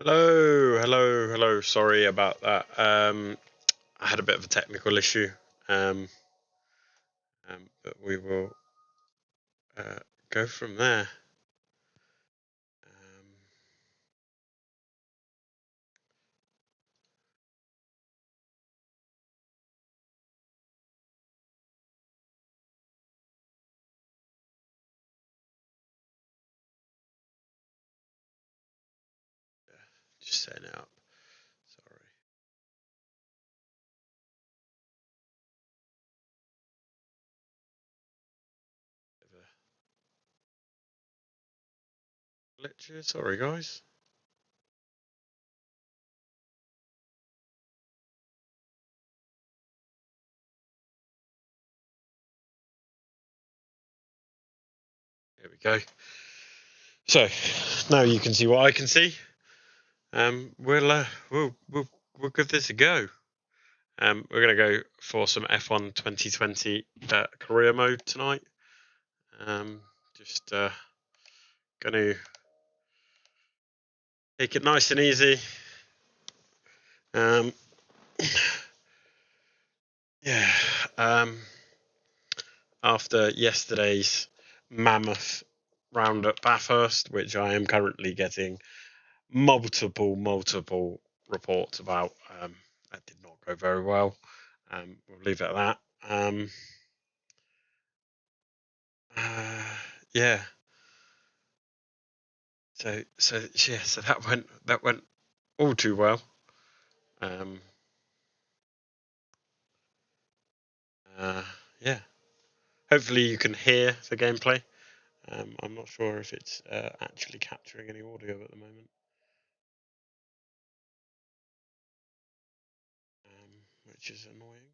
Hello. Sorry about that. I had a bit of a technical issue, but we will go from there. Just setting it up. Sorry. Glitches. Sorry, guys. Here we go. So now you can see what I can see. We'll give this a go. We're gonna go for some F1 2020 career mode tonight. Just gonna take it nice and easy. Yeah. After yesterday's mammoth round at Bathurst, which I am currently getting multiple reports about, that did not go very well. We'll leave it at that. Yeah. So that went all too well. Yeah. Hopefully you can hear the gameplay. I'm not sure if it's actually capturing any audio at the moment, which is annoying.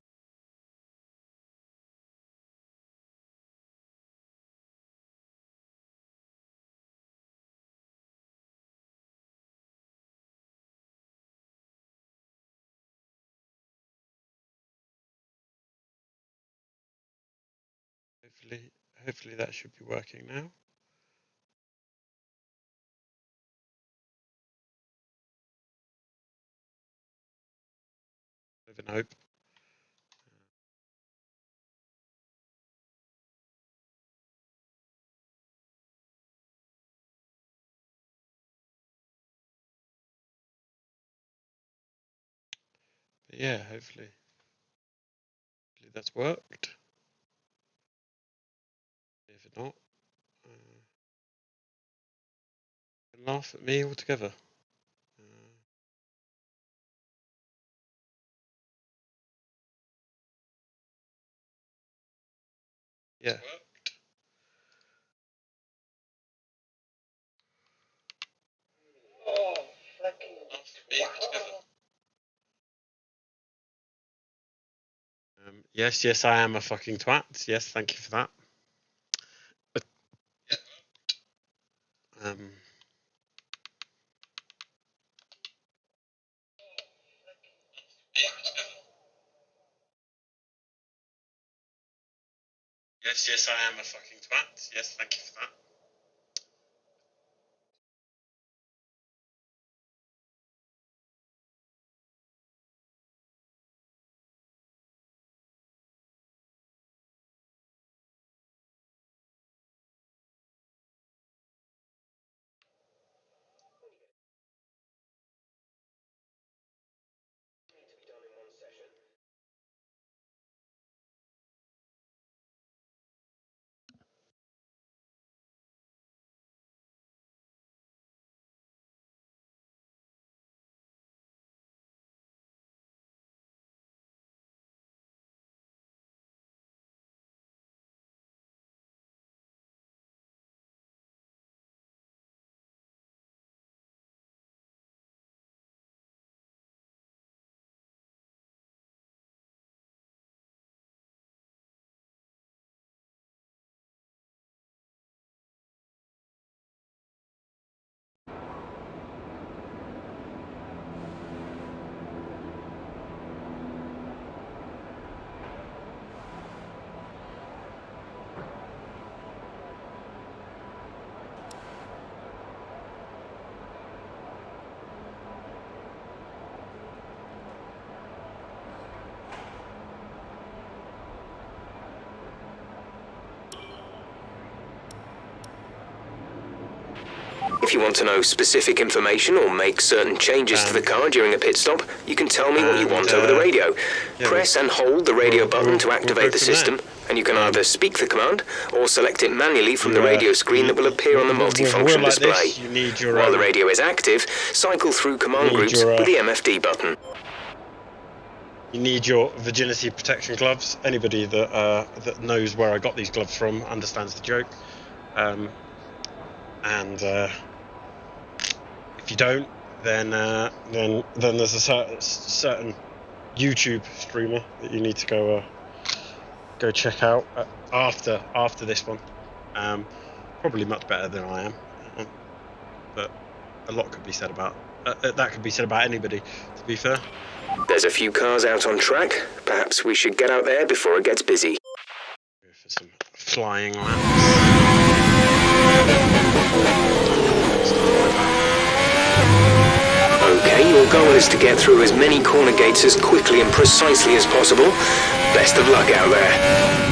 Hopefully that should be working now. Live in hope. But yeah, hopefully that's worked. If not, you can laugh at me altogether. Yeah. Oh, yes, I am a fucking twat. Yes, thank you for that. Um, yes, I am a fucking twat. Yes, thank you for that. If you want to know specific information or make certain changes to the car during a pit stop, you can tell me what you want over the radio. Press and hold the radio button to activate the system, and you can either speak the command or select it manually from the radio screen that will appear on the multifunction display. While the radio is active, cycle through command groups with the MFD button. You need your virginity protection gloves. Anybody that knows where I got these gloves from understands the joke. And if you don't, then there's a certain YouTube streamer that you need to go check out after this one. Probably much better than I am, but a lot could be said about that could be said about anybody, to be fair. There's a few cars out on track. Perhaps we should get out there before it gets busy. Go for some flying laps. Okay, your goal is to get through as many corner gates as quickly and precisely as possible. Best of luck out there.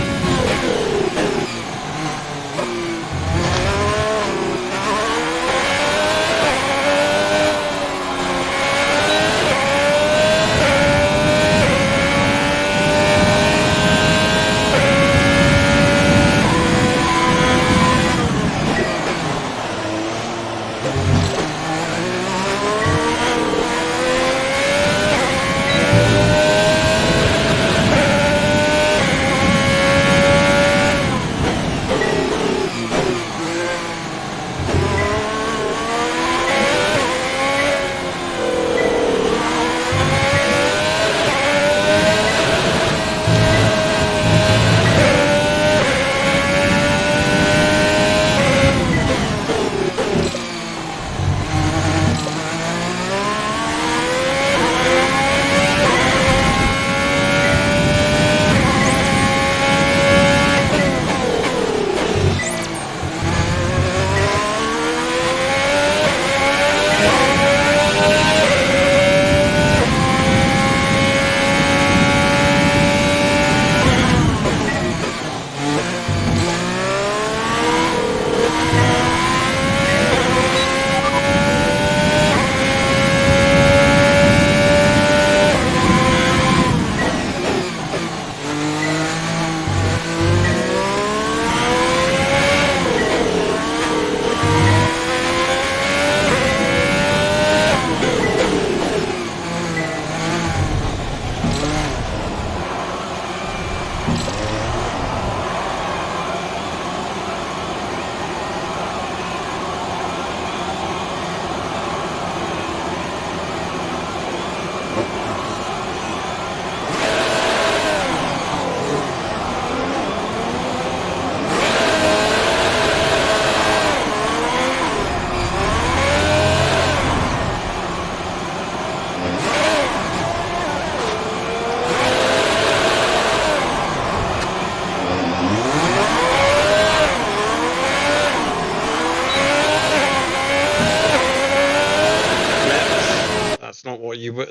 That's not what you need.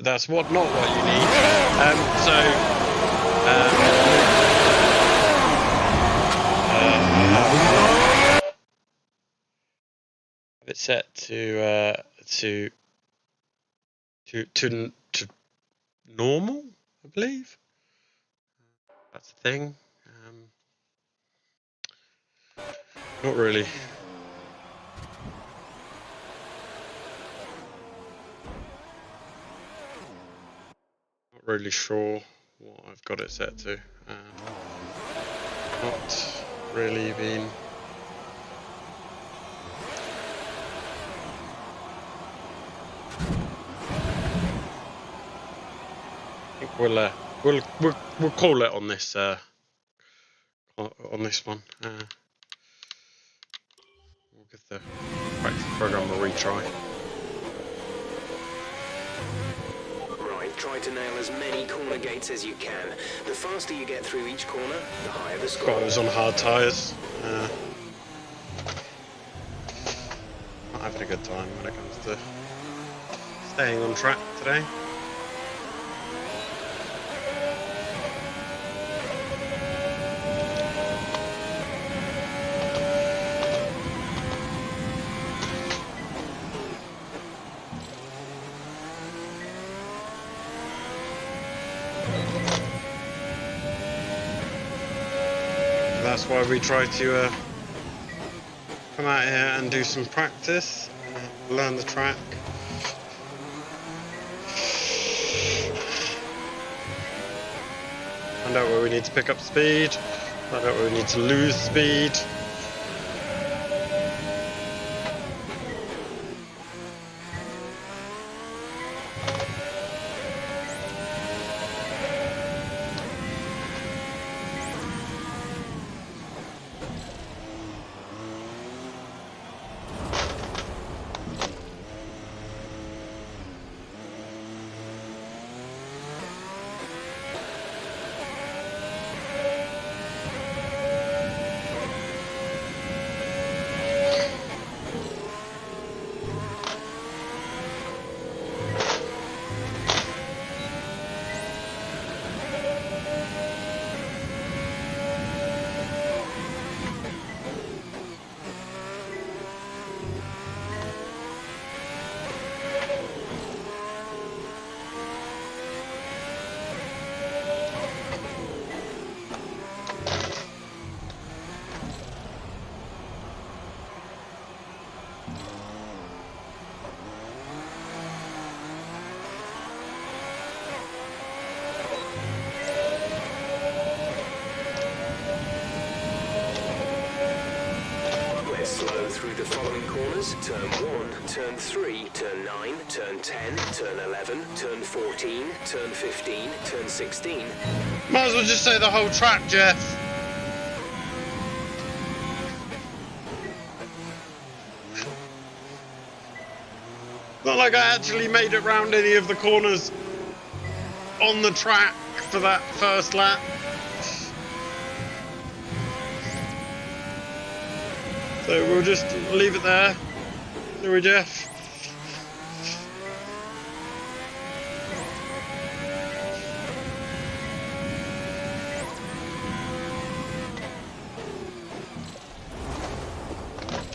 Have it set to normal, I believe. That's the thing. Not really. Really sure what I've got it set to. Not really been. I think we'll call it on this one. We'll give the practice program a retry. Try to nail as many corner gates as you can. The faster you get through each corner, the higher the score. I was on hard tyres. Not having a good time when it comes to staying on track today. that's why we try to come out here and do some practice, learn the track. Find out where we need to pick up speed, find out where we need to lose speed. Slow through the following corners: turn 1, turn 3, turn 9, turn 10, turn 11, turn 14, turn 15, turn 16. Might as well just say the whole track, Jeff. Not like I actually made it round any of the corners on the track for that first lap. So we'll just leave it there, shall we, Jeff?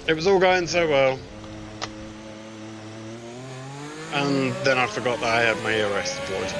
It was all going so well. And then I forgot that I had my ERS deployed.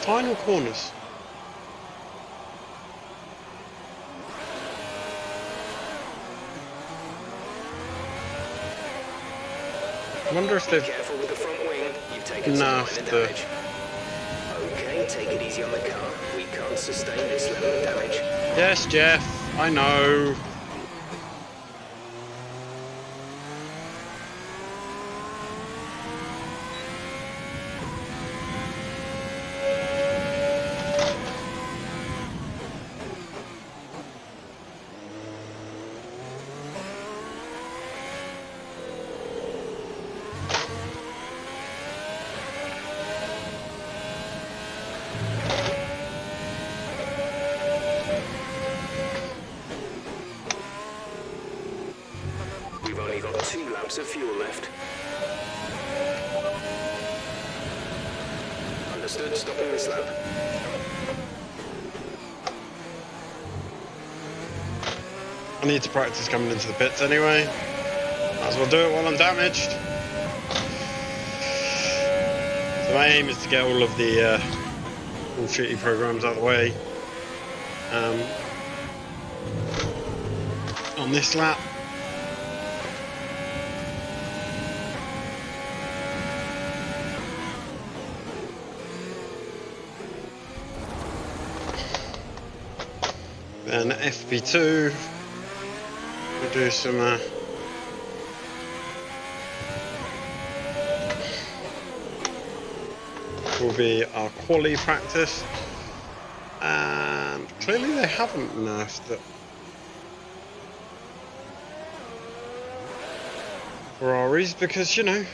Final corners. I wonder if they've Careful with the front wing. You've taken some minor damage. Okay, take it easy on the car. We can't sustain this level of damage. Yes, Jeff, I know. We've only got 2 laps of fuel left. Understood, stopping this lap. I need to practice coming into the pits anyway. Might as well do it while I'm damaged. So my aim is to get all of the all shitty programs out of the way on this lap. And FP2, we'll do some will be our quali practice, and clearly they haven't nerfed the Ferraris because, you know,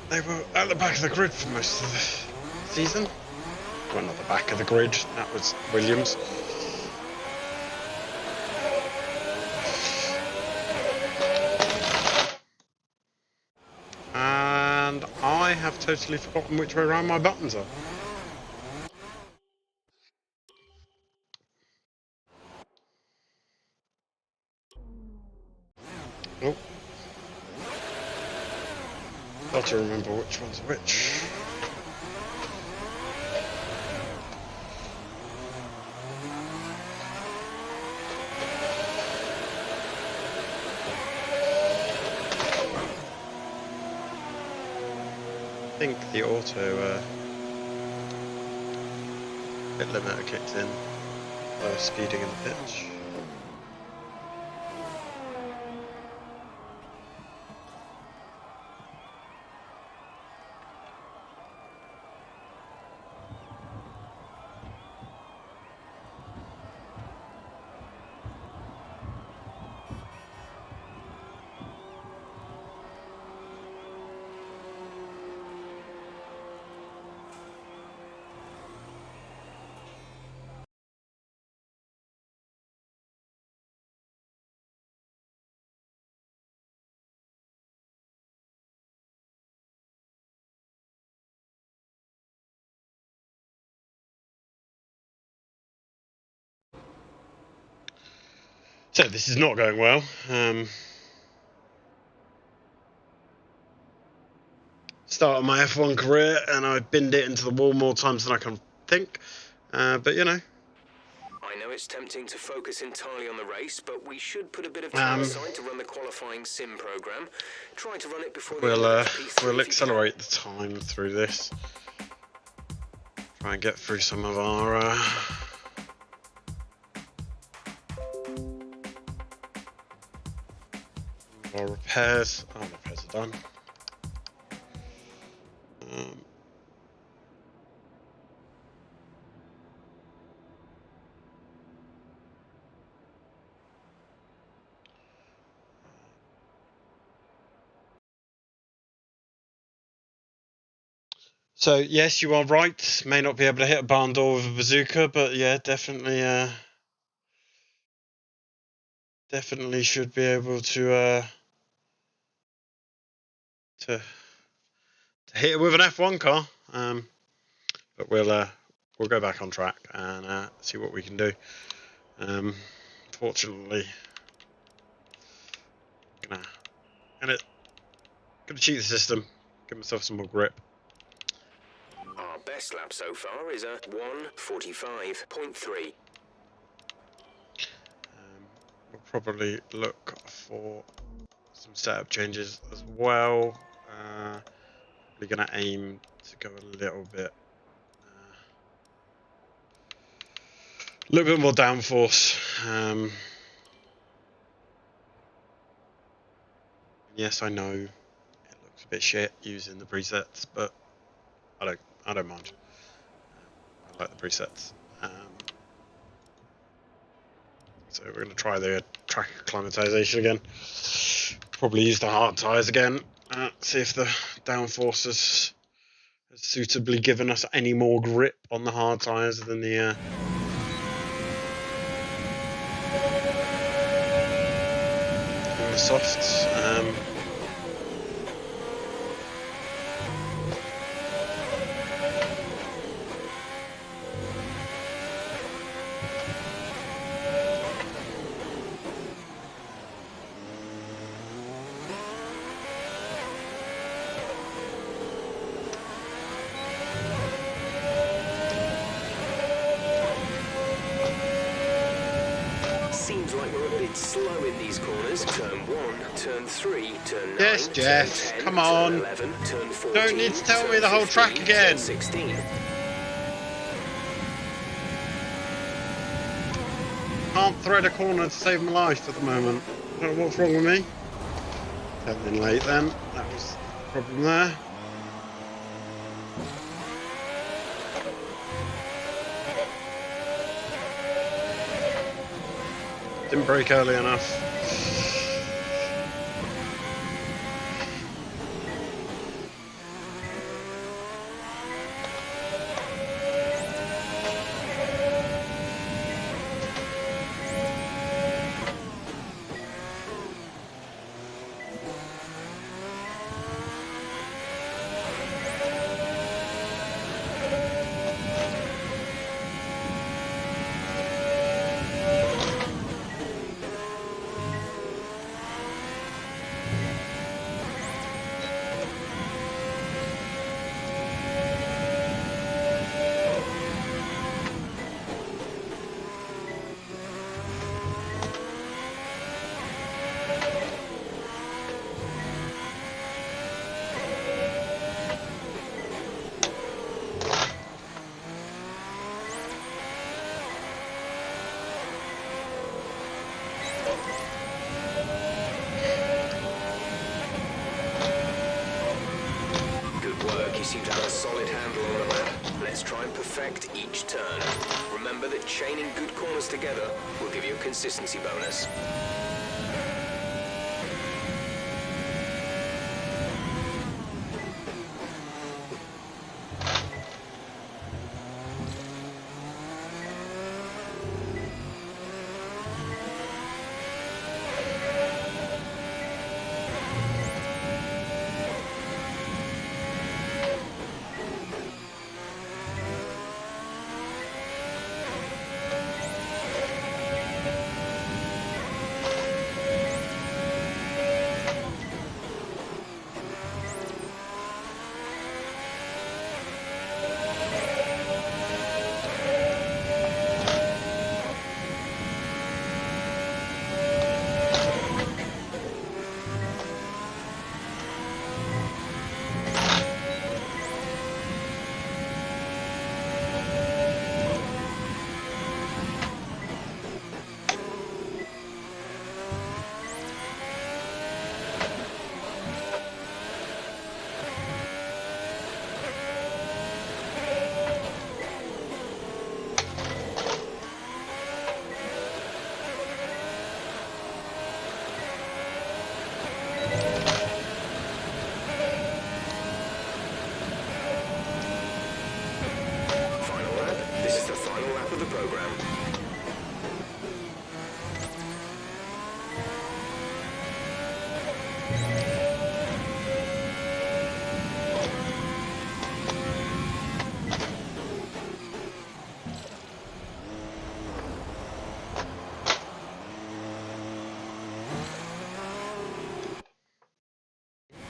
they were at the back of the grid for most of the season. Well, not the back of the grid, that was Williams. And I have totally forgotten which way around my buttons are. Oh. Got to remember which one's which. I think the auto bit limiter kicked in by speeding in the pitch. So this is not going well. Started my F1 career and I binned it into the wall more times than I can think. But you know. I know it's tempting to focus entirely on the race, but we should put a bit of time aside to run the qualifying sim program. Try to run it before the end of P3 we'll accelerate the time through this. Try and get through some of our repairs. Oh, repairs are done. So yes, you are right. May not be able to hit a barn door with a bazooka, but yeah, definitely should be able to hit it with an F1 car. But we'll go back on track and see what we can do. Fortunately, gonna cheat the system, give myself some more grip. Our best lap so far is a 1:45.3. We'll probably look for some setup changes as well. We're going to aim to go a little bit more downforce. Yes, I know it looks a bit shit using the presets, but I don't mind. I like the presets. So we're going to try the track acclimatization again. Probably use the hard tyres again. See if the downforce has suitably given us any more grip on the hard tyres than the softs. Seems like we're a bit slow in these corners. Turn 1, turn 3, turn 9, yes, Jeff, turn 10, come on. turn 11, turn 14, don't need to tell me the whole 15, track again. Turn 16. can't thread a corner to save my life at the moment. I don't know what's wrong with me. Coming late then. That was the problem there. Didn't brake early enough. You seem to have a solid handle on the map. Let's try and perfect each turn. Remember that chaining good corners together will give you a consistency bonus.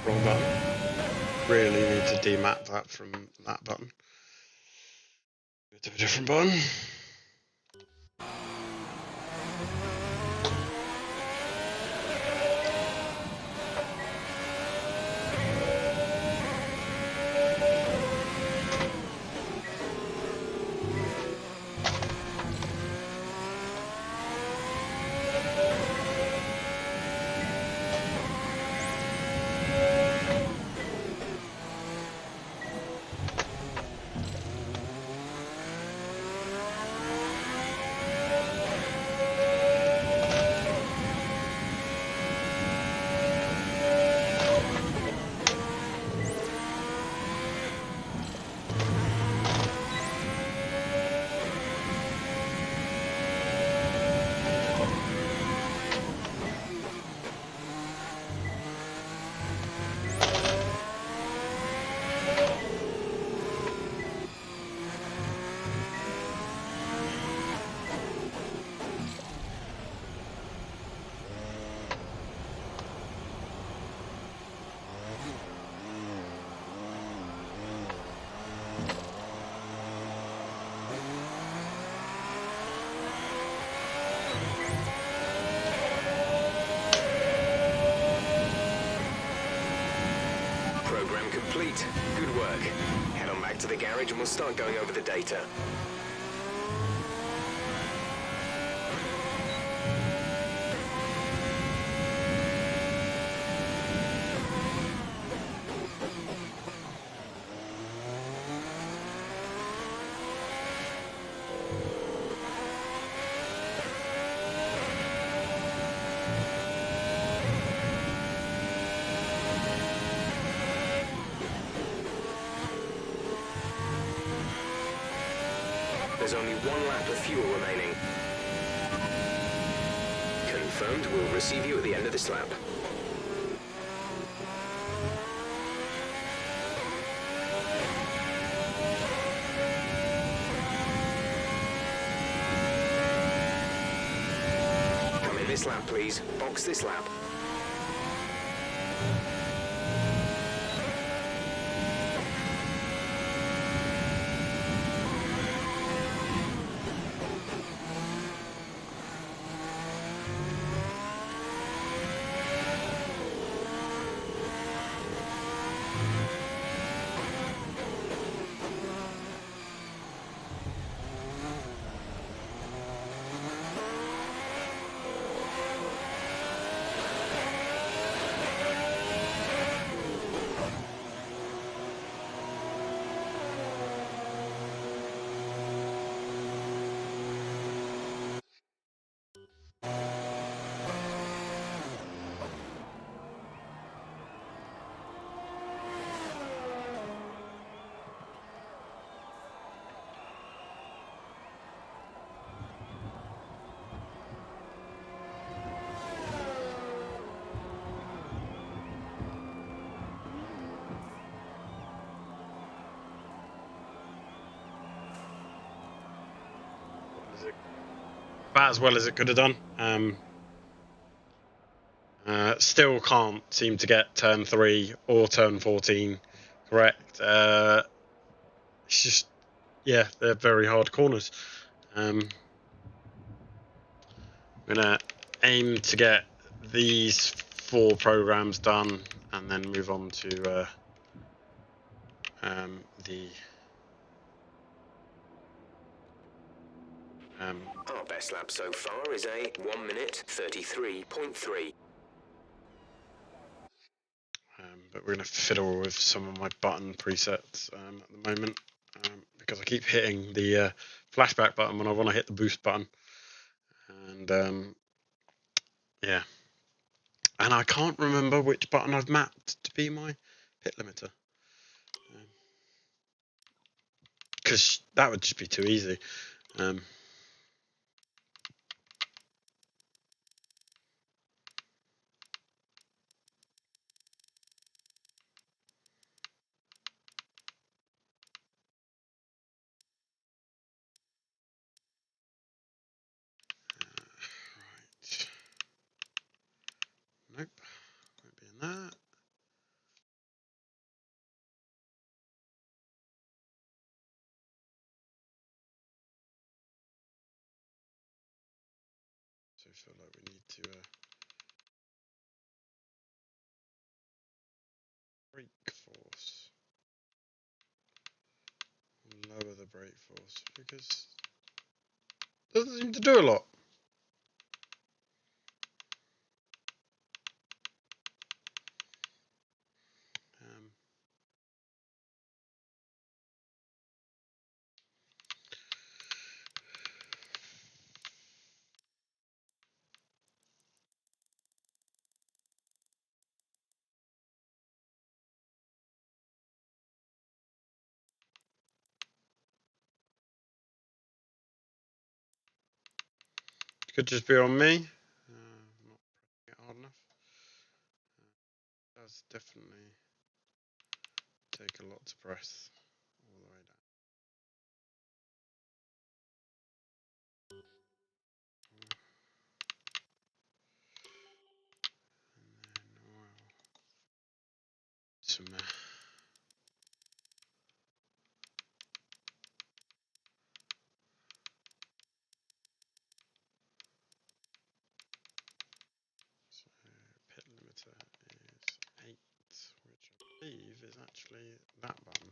Wrong button. Really need to demap that from that button. Go to a different button. Complete. Good work. Head on back to the garage and we'll start going over the data. There's only 1 lap of fuel remaining. Confirmed. We'll receive you at the end of this lap. Come in this lap, please. Box this lap. About as well as it could have done. Still can't seem to get turn 3 or turn 14 correct. It's just, yeah, they're very hard corners. I'm gonna aim to get these 4 programs done and then move on to the Our best lap so far is a 1 minute 33.3. But we're going to fiddle with some of my button presets at the moment because I keep hitting the flashback button when I want to hit the boost button. And yeah. And I can't remember which button I've mapped to be my pit limiter. Because that would just be too easy. Right. Nope. Won't be in that. So I feel like we need to brake force. Lower the brake force because it doesn't seem to do a lot. It could just be on me. Not pressing it hard enough. It does definitely take a lot to press all the way down. And then some so pit limiter is 8, which I believe is actually that button.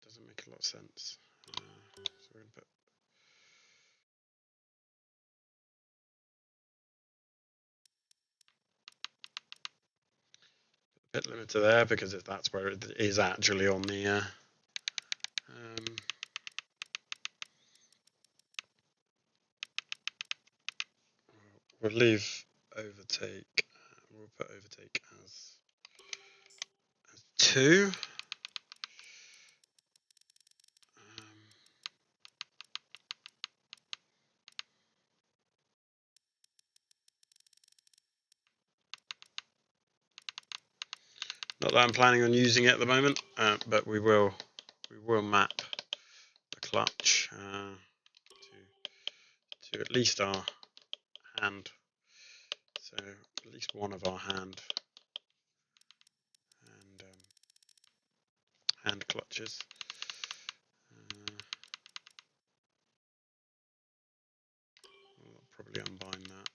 Doesn't make a lot of sense. So we're going to put the pit limiter there because that's where it is actually on the we'll leave overtake. We'll put overtake as 2. Not that I'm planning on using it at the moment, but we will map the clutch to at least our hand. So at least one of our hand clutches. I'll probably unbind that.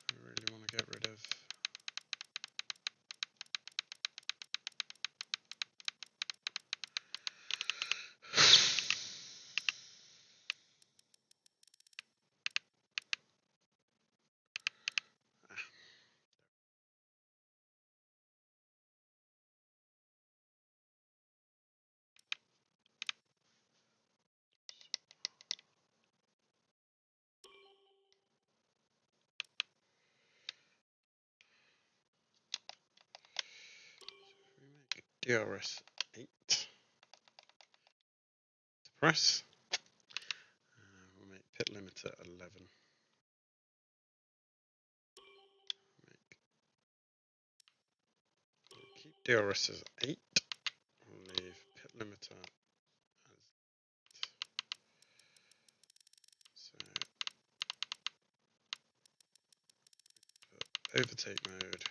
I really want to get rid of. DRS 8 to press. We'll make pit limiter 11. We'll keep DRS as 8. We'll leave pit limiter as so overtake mode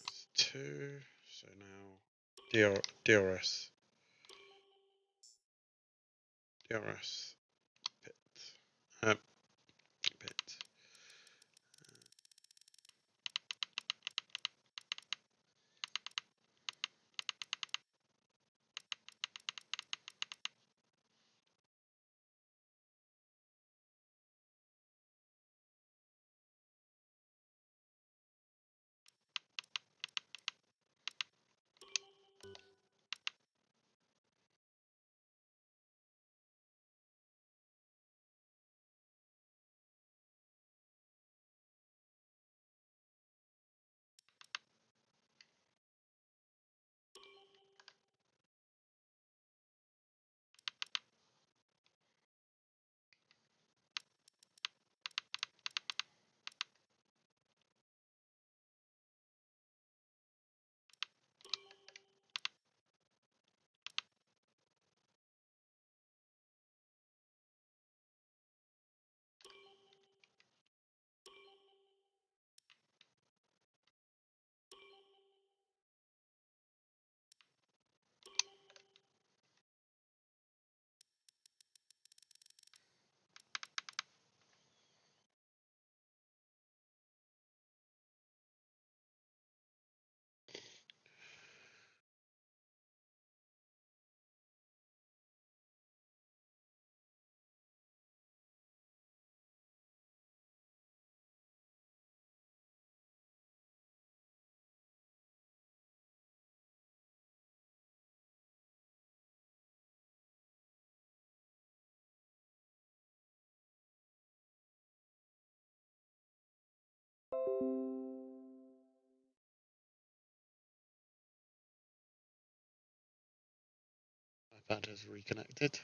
as 2. So now DRS pit pit. iPad has reconnected.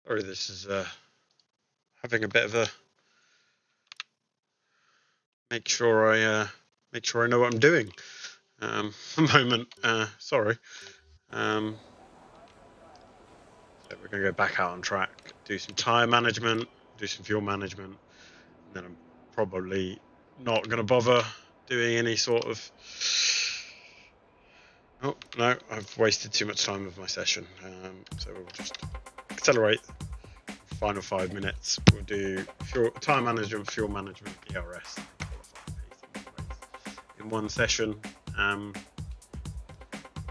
Sorry, this is having a bit of a make sure I know what I'm doing moment. Sorry. So we're going to go back out on track, do some tyre management, do some fuel management, and then I'm probably not going to bother doing any sort of. Oh no, I've wasted too much time of my session. So we'll just accelerate, final 5 minutes, we'll do time management, fuel management, ERS, in one session.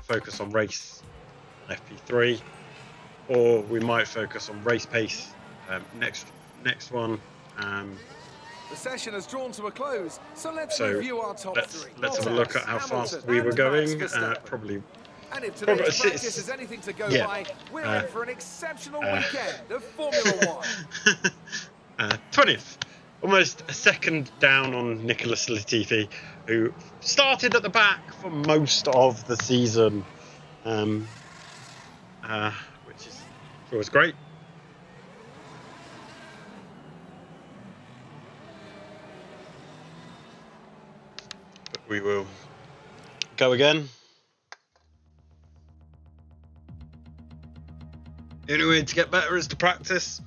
Focus on race FP3, or we might focus on race pace next one. The session has drawn to a close, so let's review our top three. Let's have a look at how fast we were going. Probably. And if today's practice is anything to go by, we're in for an exceptional weekend of Formula 1. 20th. Almost a second down on Nicholas Latifi, who started at the back for most of the season, which was great. But we will go again. The only way to get better is to practice.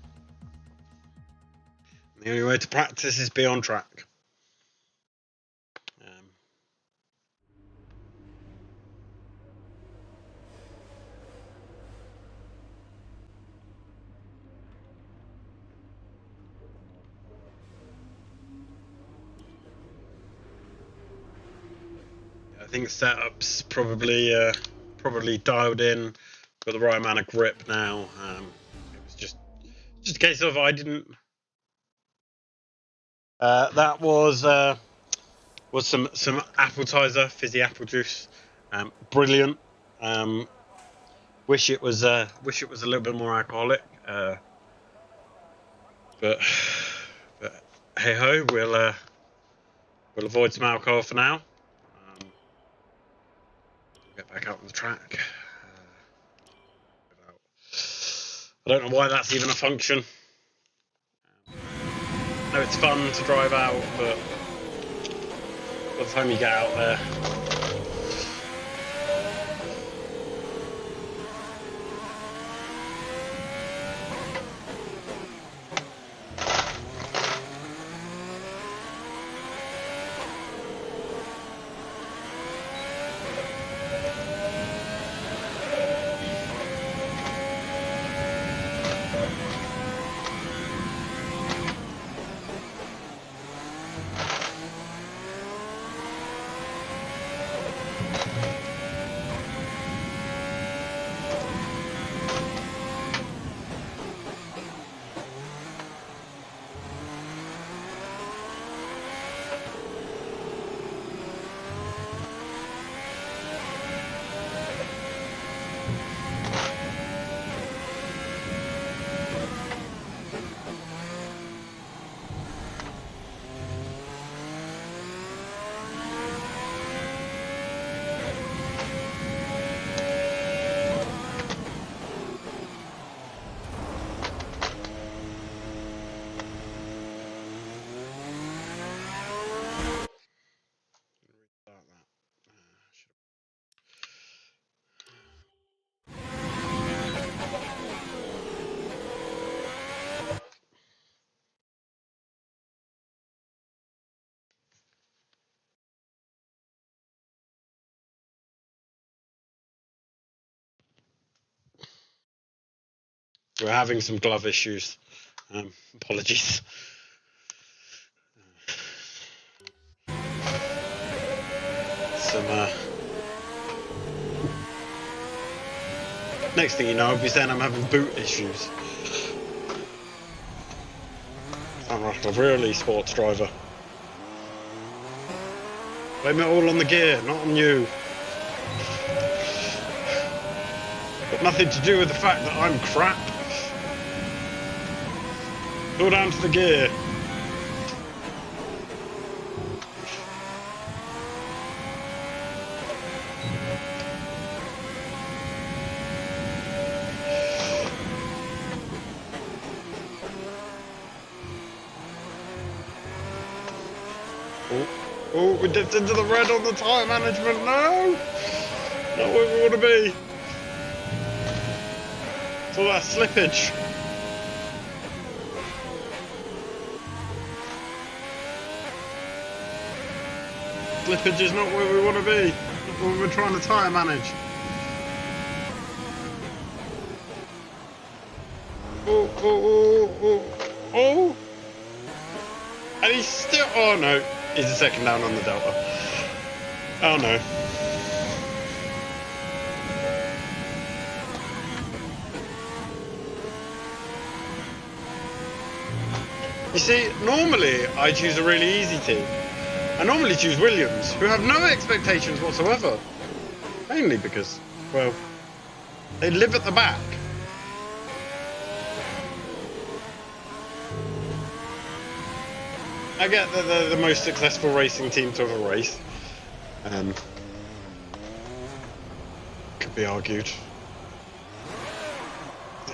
The only way to practice is be on track. I think setup's probably dialed in, got the right amount of grip now. It was just a case of I didn't. That was some appetizer, fizzy apple juice, brilliant. Wish it was a little bit more alcoholic, but hey ho, we'll avoid some alcohol for now. Get back out on the track. I don't know why that's even a function. I know it's fun to drive out, but by the time you get out there, we're having some glove issues. Apologies. Next thing you know, I'll be saying I'm having boot issues. I'm like a really sports driver. Blame it all on the gear, not on you. Got nothing to do with the fact that I'm crap. All down to the gear. Oh, we dipped into the red on the tyre management. No! Not where we want to be. It's all that slippage. Slippage is not where we want to be. Not where we're trying to tyre manage. Oh, oh, oh, oh, oh. And he's still... Oh, no. He's a second down on the Delta. Oh, no. You see, normally I choose a really easy team. I normally choose Williams, who have no expectations whatsoever. Mainly because, well, they live at the back. I get that they're the most successful racing team to ever race. Could be argued.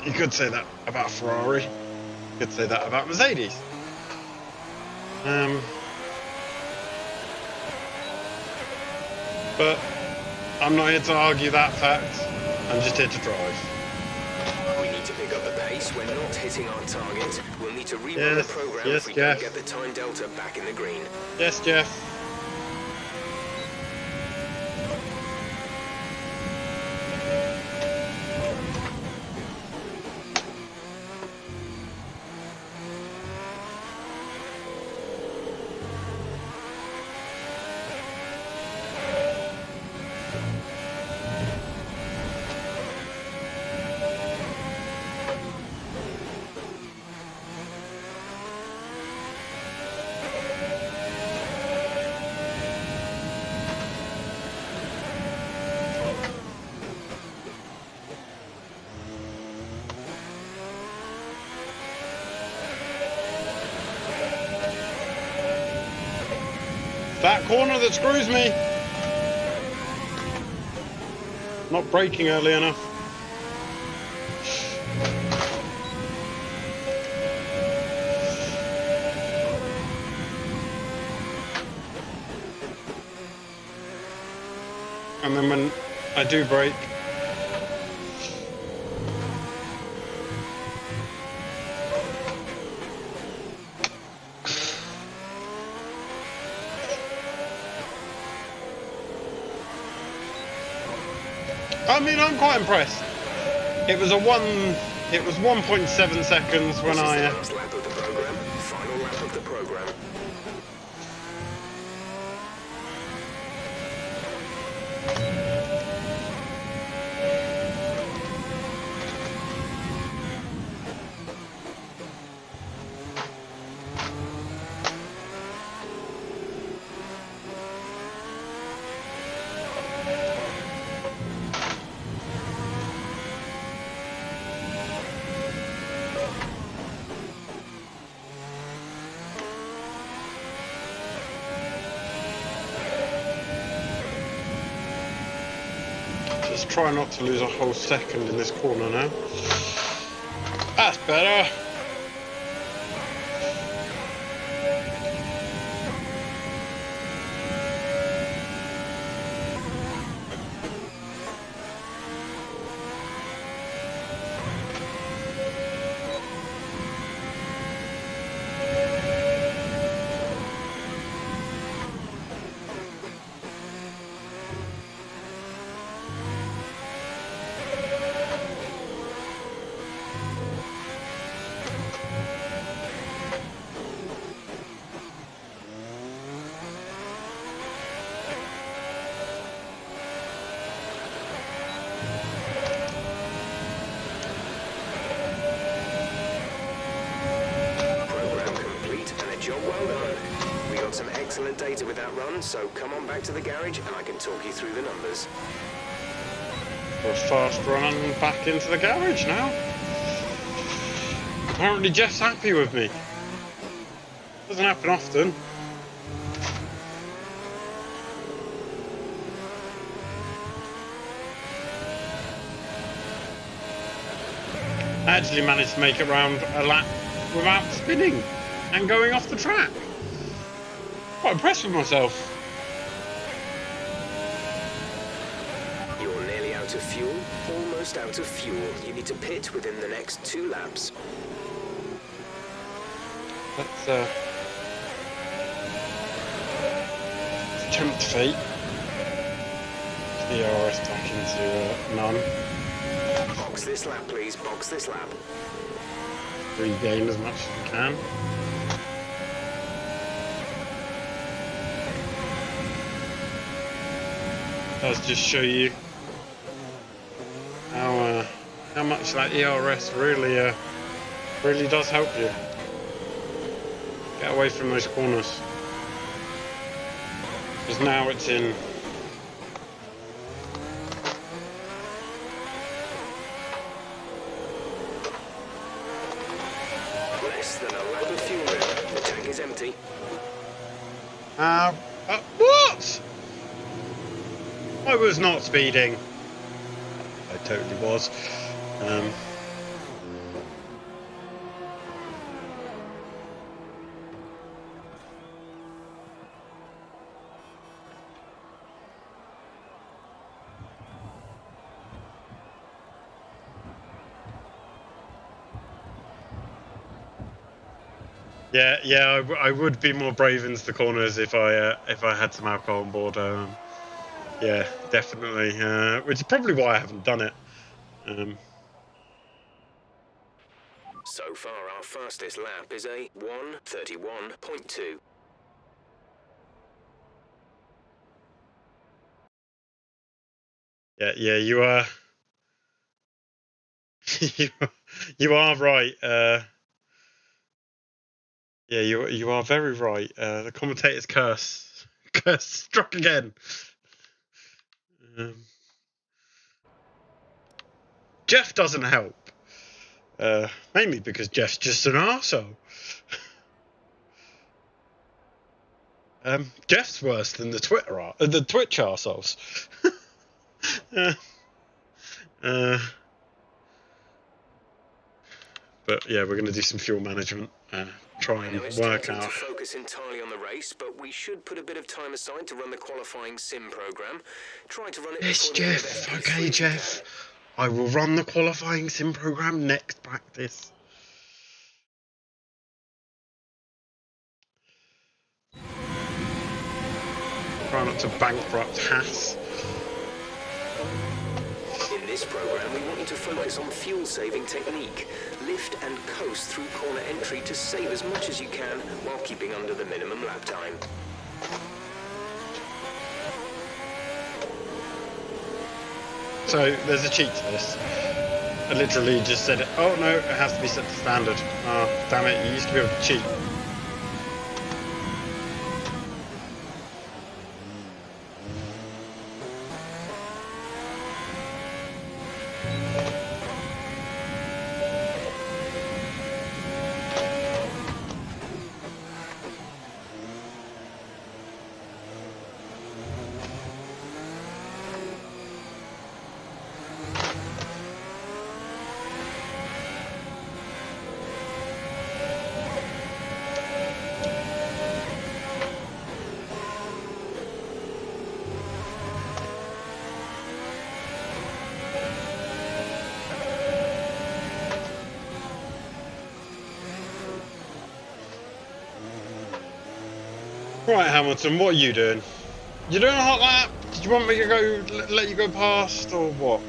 You could say that about Ferrari. You could say that about Mercedes. But I'm not here to argue that fact. I'm just here to drive. We need to pick up the pace. We're not hitting our target. We'll need to rerun the program if we don't get the time delta back in the green. Yes, Jeff. That corner that screws me. Not braking early enough. And then when I do brake, I mean, I'm quite impressed. It was 1.7 seconds when I... Last lap of the program, final lap of the program. Just try not to lose a whole second in this corner now. That's better. Excellent data with that run, so come on back to the garage and I can talk you through the numbers. For a fast run and back into the garage now. Apparently Jeff's happy with me. Doesn't happen often. I actually managed to make it round a lap without spinning and going off the track. Quite impressed with myself. You're nearly out of fuel, almost out of fuel. You need to pit within the next 2 laps. Let's tempt fate. The RS back into none. Box this lap, please. Box this lap. Regain as much as we can. Does just show you how much that ERS really really does help you get away from those corners. Because now it's in less than a lap of fuel now. The tank is empty. what? I was not speeding. I totally was. Yeah, I would be more brave into the corners if I had some alcohol on board. Yeah, definitely. Which is probably why I haven't done it. So far, our fastest lap is a 1:31.2. Yeah, you are. you are right. Yeah, you are very right. The commentator's curse struck again. Jeff doesn't help. Mainly because Jeff's just an arsehole. Jeff's worse than the Twitch arseholes. But yeah, we're going to do some fuel management. Try and work out. To focus entirely on the race, but we should put a bit of time aside to run the qualifying sim program. Try to run it. Yes, Jeff. Okay, Jeff. I will run the qualifying sim program next practice. Try not to bankrupt Haas. In this program, we want you to focus on fuel-saving technique. Lift and coast through corner entry to save as much as you can while keeping under the minimum lap time. So there's a cheat to this. I literally just said, oh no, it has to be set to standard. Oh, damn it, you used to be able to cheat. Right, Hamilton, what are you doing? You doing a hot lap? Did you want me to go, let you go past, or what?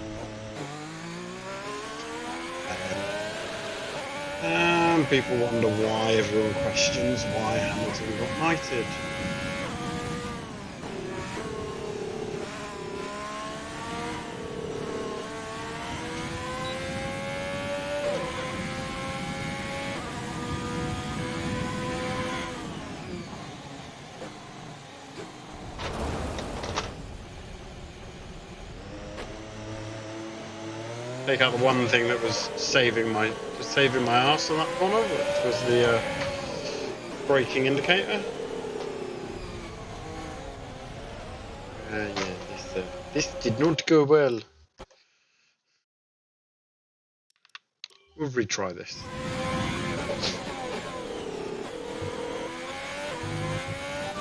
And people wonder why, everyone questions why Hamilton got knighted. Take out the one thing that was saving my ass on that corner, which was the braking indicator. Yeah, this did not go well. We'll retry this.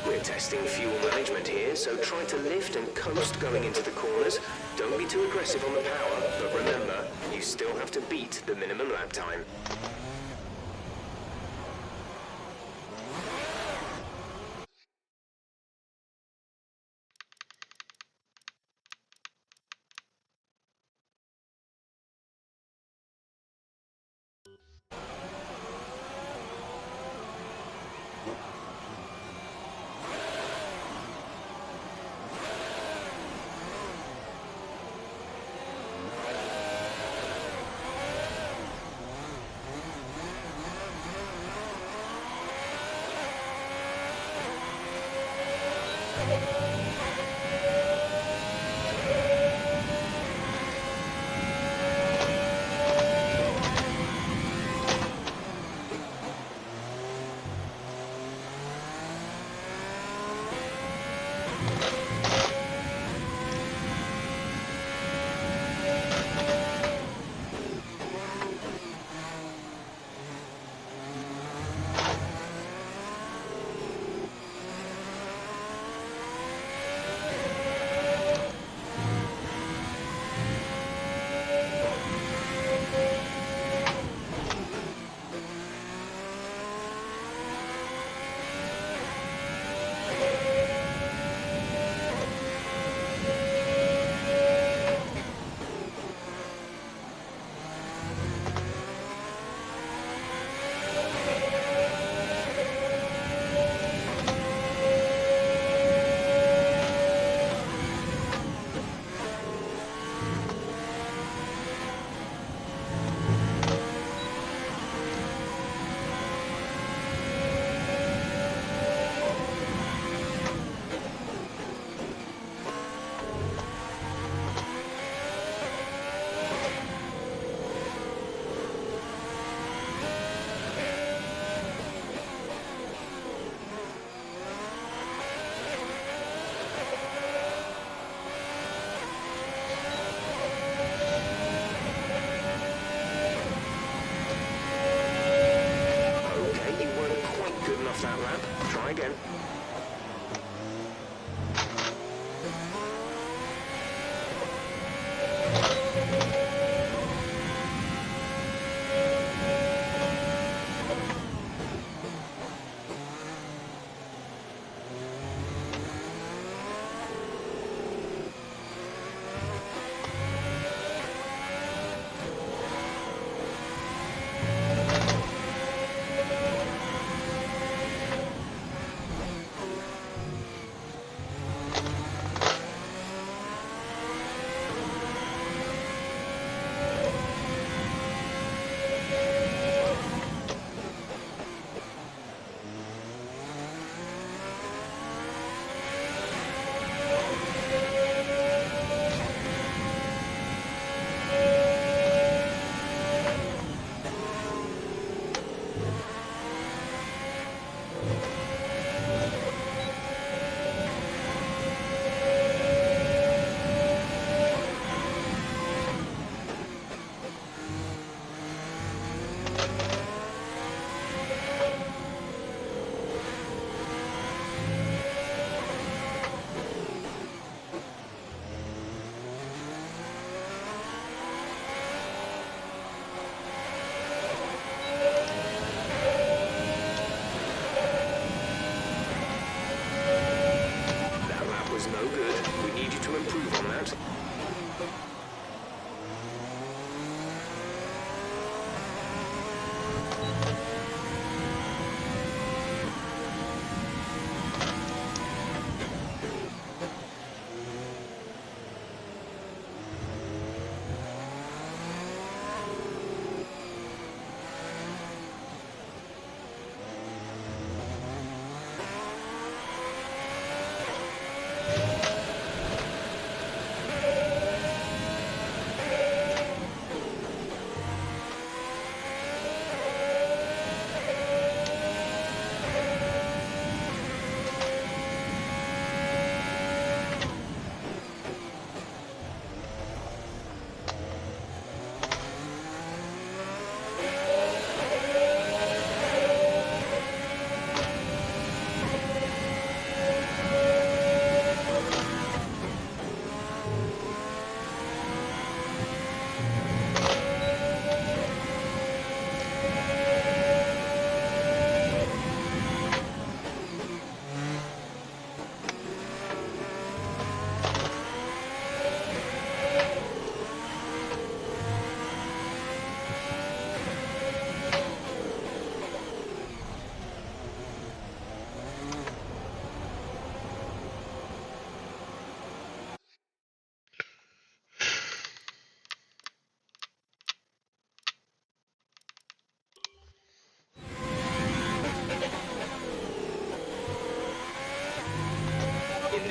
We're testing fuel management here, so try to lift and coast going into the corners. Don't be too aggressive on the power, but remember, you still have to beat the minimum lap time.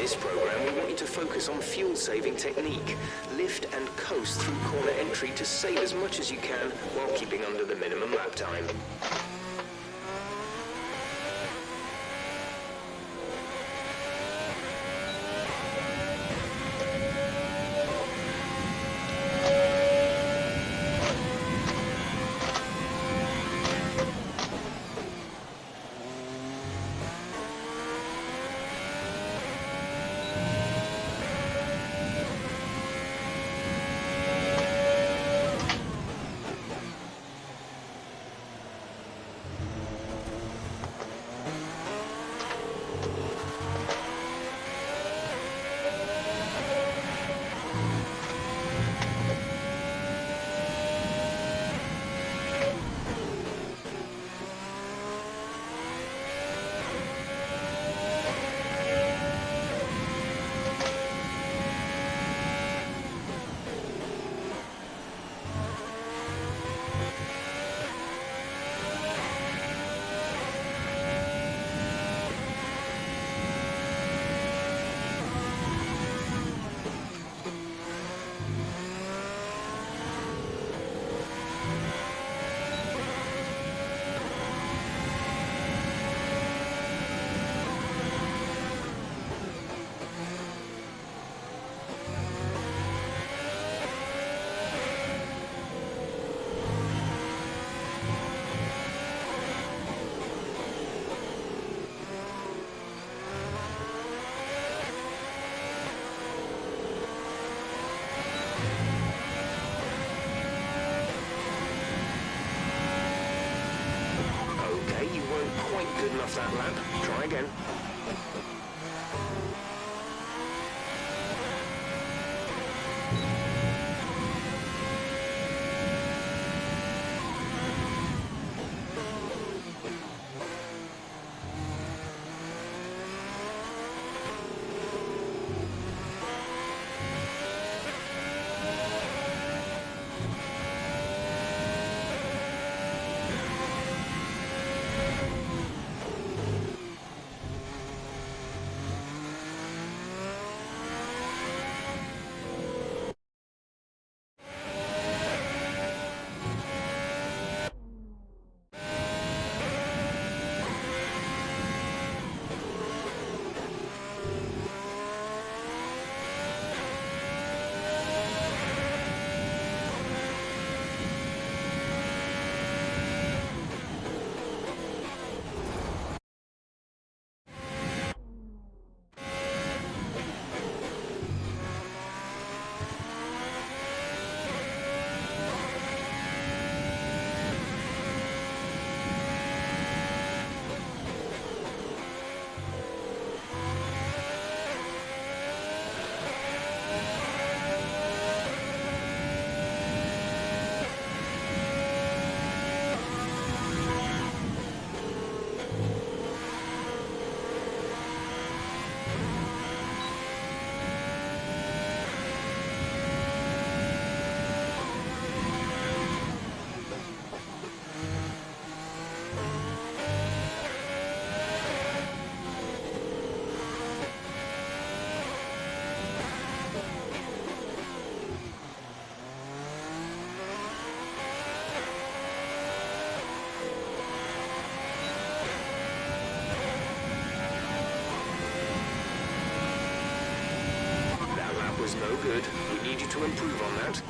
this program, we want you to focus on fuel-saving technique. Lift and coast through corner entry to save as much as you can while keeping under the minimum lap time. Good enough that lap. Try again. Was no good. We need you to improve on that.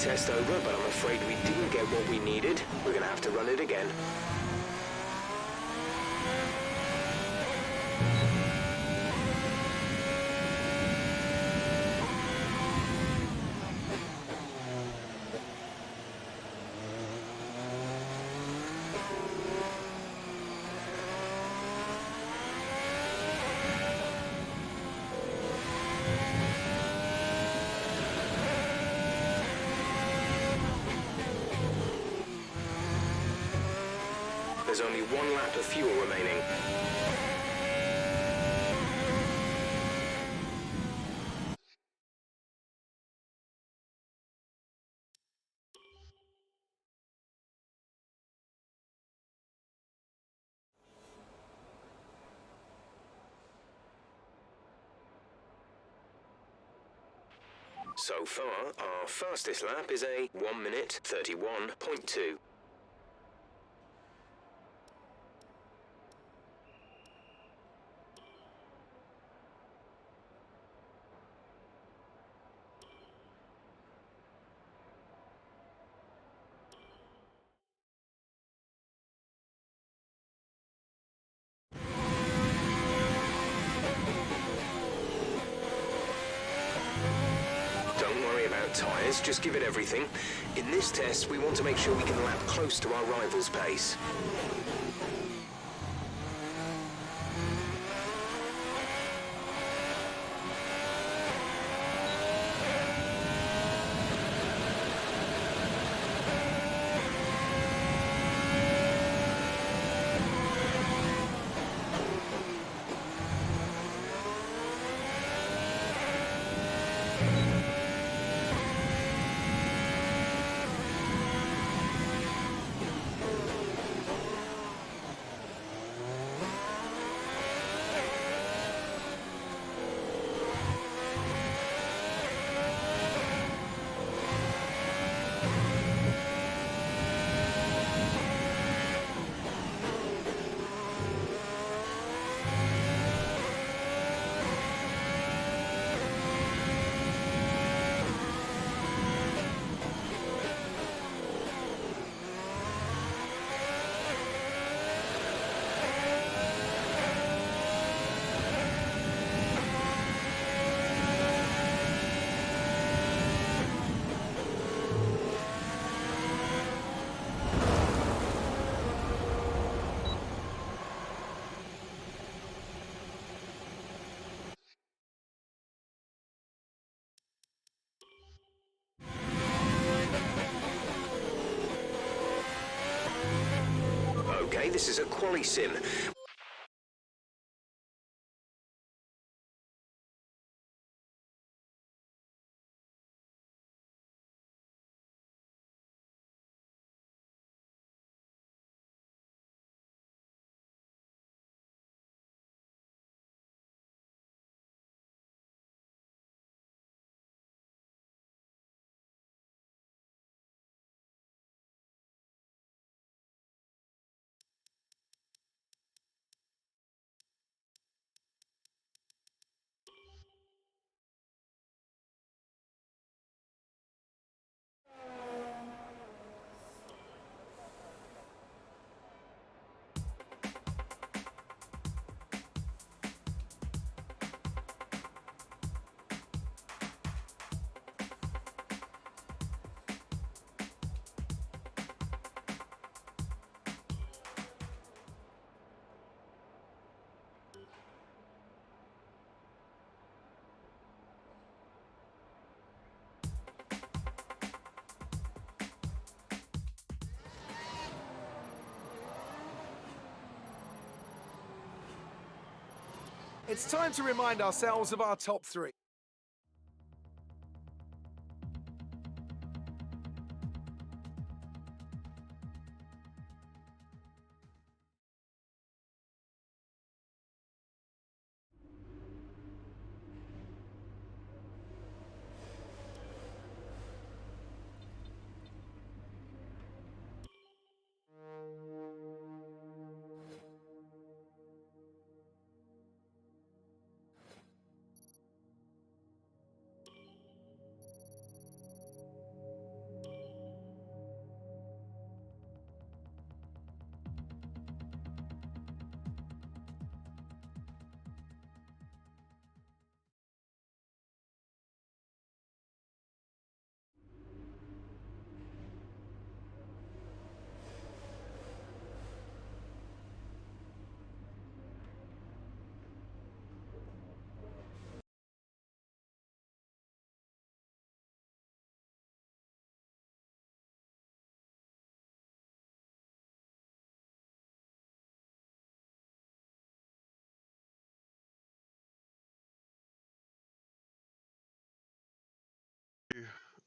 test over, but I'm afraid we didn't get what we needed. We're gonna have to run it again. There's only 1 lap of fuel remaining. So far, our fastest lap is a 1 minute 31.2. Don't worry about tyres, just give it everything. In this test, we want to make sure we can lap close to our rival's pace. Okay, this is a quali sim. It's time to remind ourselves of our top 3.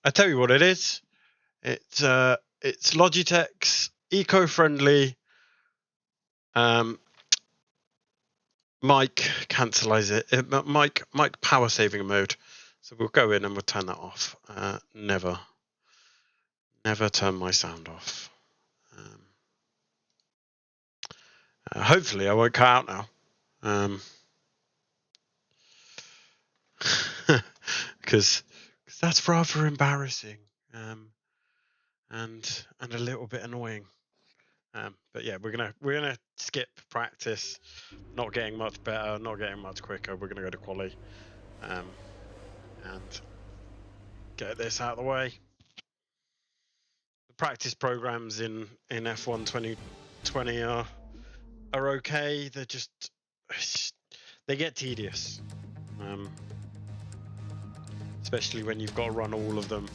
I tell you what it is. It's Logitech's eco-friendly mic mic power saving mode. So we'll go in and we'll turn that off. Never turn my sound off. Hopefully I won't cut out now. Because that's rather embarrassing. And a little bit annoying. But yeah, we're gonna skip practice, not getting much better, not getting much quicker. We're gonna go to quali, and get this out of the way. The practice programs in F1 2020 are okay. They're just they get tedious, especially when you've got to run all of them.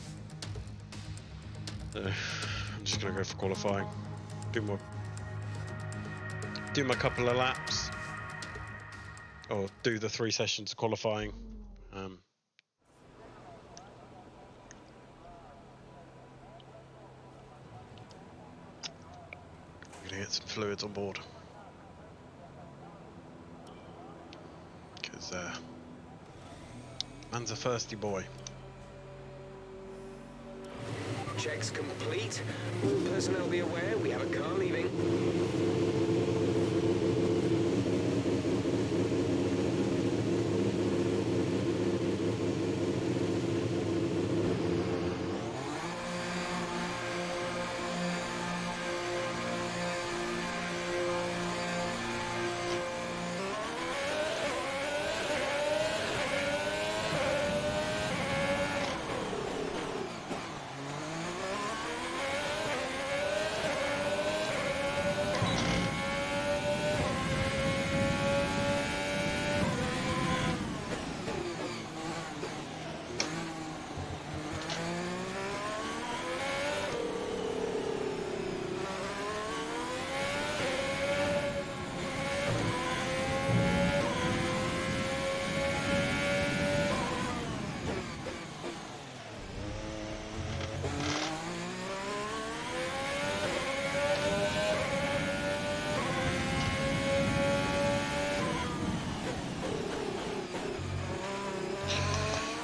I'm just gonna go for qualifying. Do my couple of laps, or do the 3 sessions of qualifying. I'm gonna get some fluids on board because man's a thirsty boy. Checks complete. All personnel be aware we have a car leaving.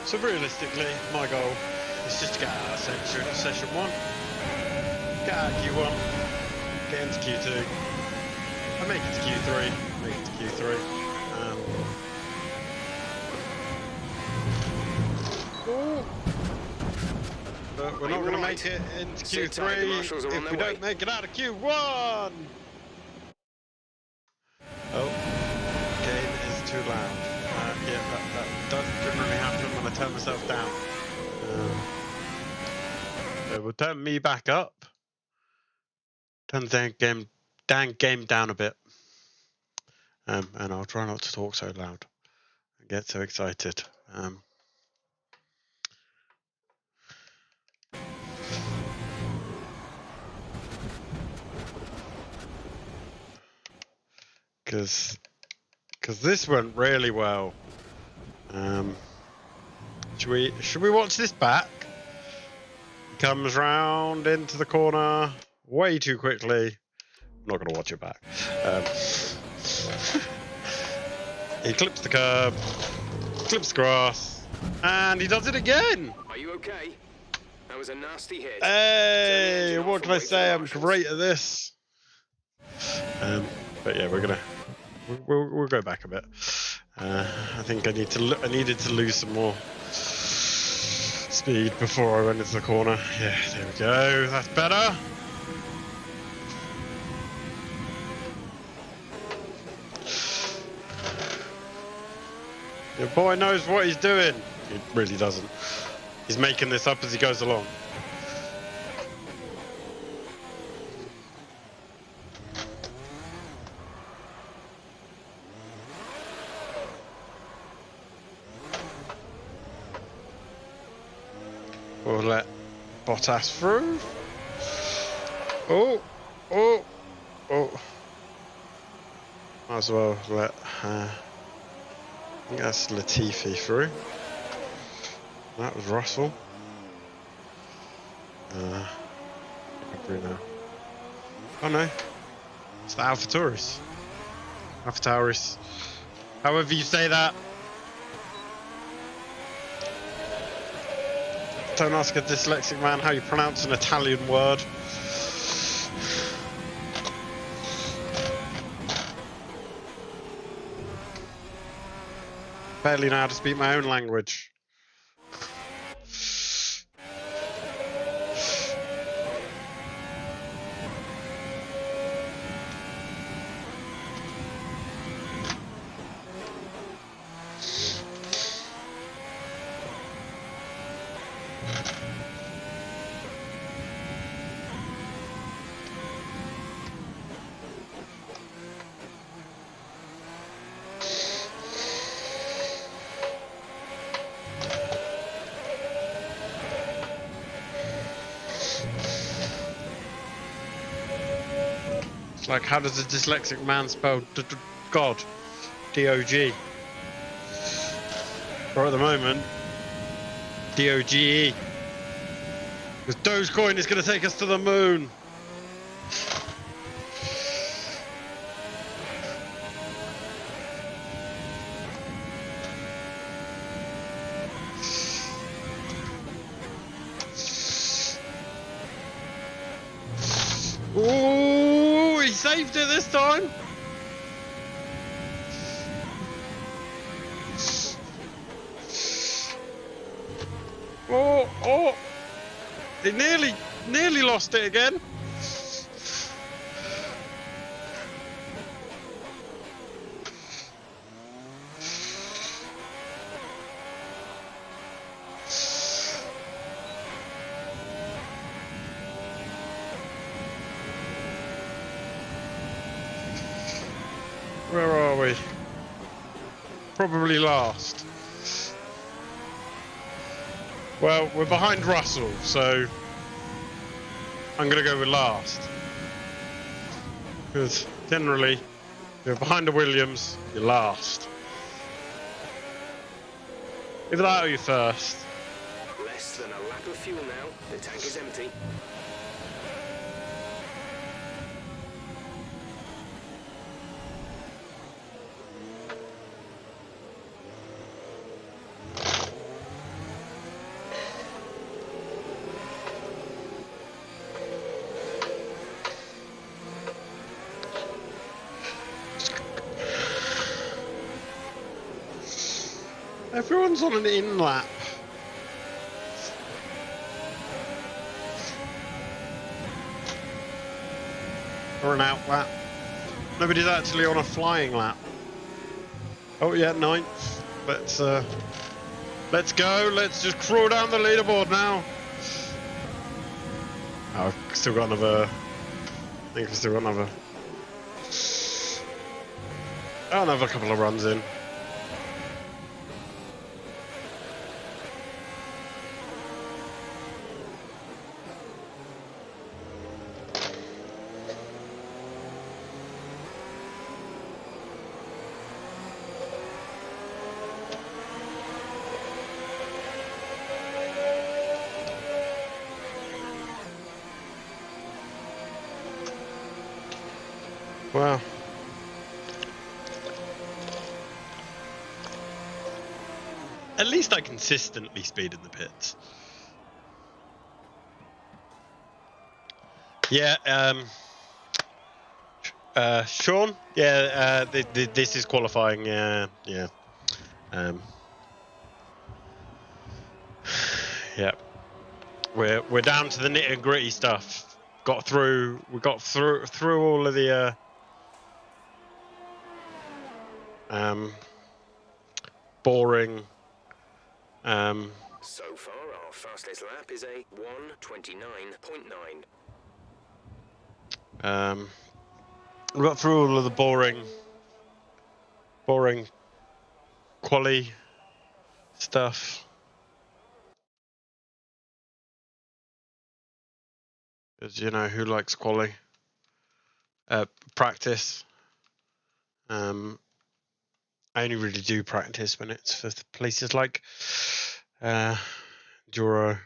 So realistically, my goal is just to get out of session 1, get out of Q1, get into Q2, and make it to Q3, but we're not going to make it into Q3 if we don't make it out of Q1. Oh, game is too loud. Yeah, that does generally happen when I turn myself down. It will turn me back up. Turn the game down a bit. And I'll try not to talk so loud and get so excited. Because this went really well. Should we watch this back? He comes round into the corner way too quickly. I'm not going to watch it back. He clips the curb, clips the grass, and he does it again. Are you okay? That was a nasty hit. Hey, what can I say? I'm great at this. But yeah, we'll go back a bit. I think I needed to lose some more speed before I went into the corner. Yeah, there we go. That's better. Your boy knows what he's doing. He really doesn't. He's making this up as he goes along. We'll let Bottas through. Oh. Might as well let, I think that's Latifi through. That was Russell. Through now. Oh no, it's the Alpha Tauris. Alpha Tauris. However you say that. Don't ask a dyslexic man how you pronounce an Italian word. Barely know how to speak my own language. It's like, how does a dyslexic man spell God? D-O-G. Or at the moment, D-O-G-E. Because Dogecoin is going to take us to the moon. Ooh, he saved it this time. Oh, he nearly lost it again. Where are we? Probably last. Well, we're behind Russell, so I'm going to go with last. Because generally, if you're behind the Williams, you're last. Either that or you're first. Less than a lap of fuel now. The tank is empty. Everyone's on an in lap. Or an out lap. Nobody's actually on a flying lap. Oh yeah, 9th. Let's go. Let's just crawl down the leaderboard now. Oh, I've still got another. I think I've still got another couple of runs in. Wow. At least I consistently speed in the pits. Yeah, Sean? Yeah, this is qualifying, yeah. Yeah, we're down to the nitty gritty stuff. We got through all of the boring. So far, our fastest lap is a 1:29.9. We got through all of the boring quali stuff. Because, you know, who likes quali? Practice. I only really do practice when it's for places like Juro,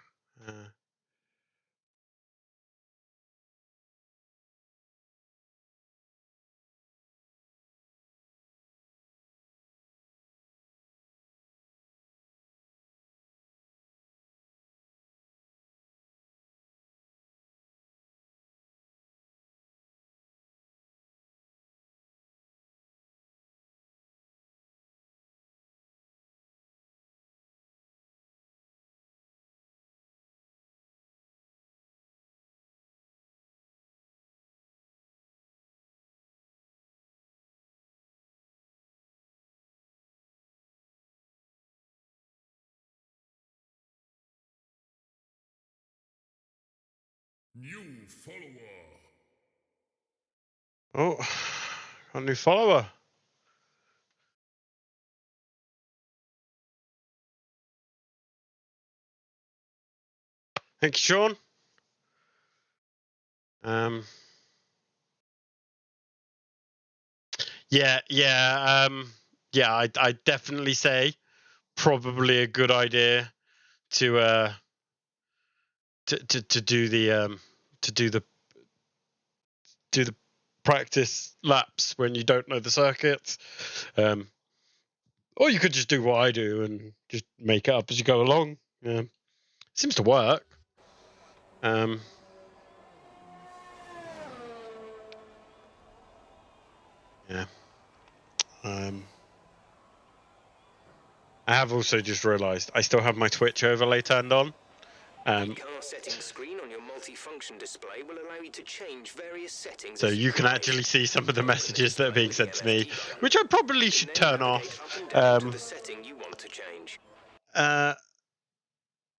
New follower. Oh, got a new follower. Thank you, Sean. I'd definitely say probably a good idea to do the do the practice laps when you don't know the circuits. Or you could just do what I do and just make it up as you go along. Seems to work. Yeah. I have also just realised I still have my Twitch overlay turned on. The car settings screen on your multifunction display will allow you to change various settings. So you can actually see some of the messages that are being sent to me, which I probably should turn off. To the setting you want to change.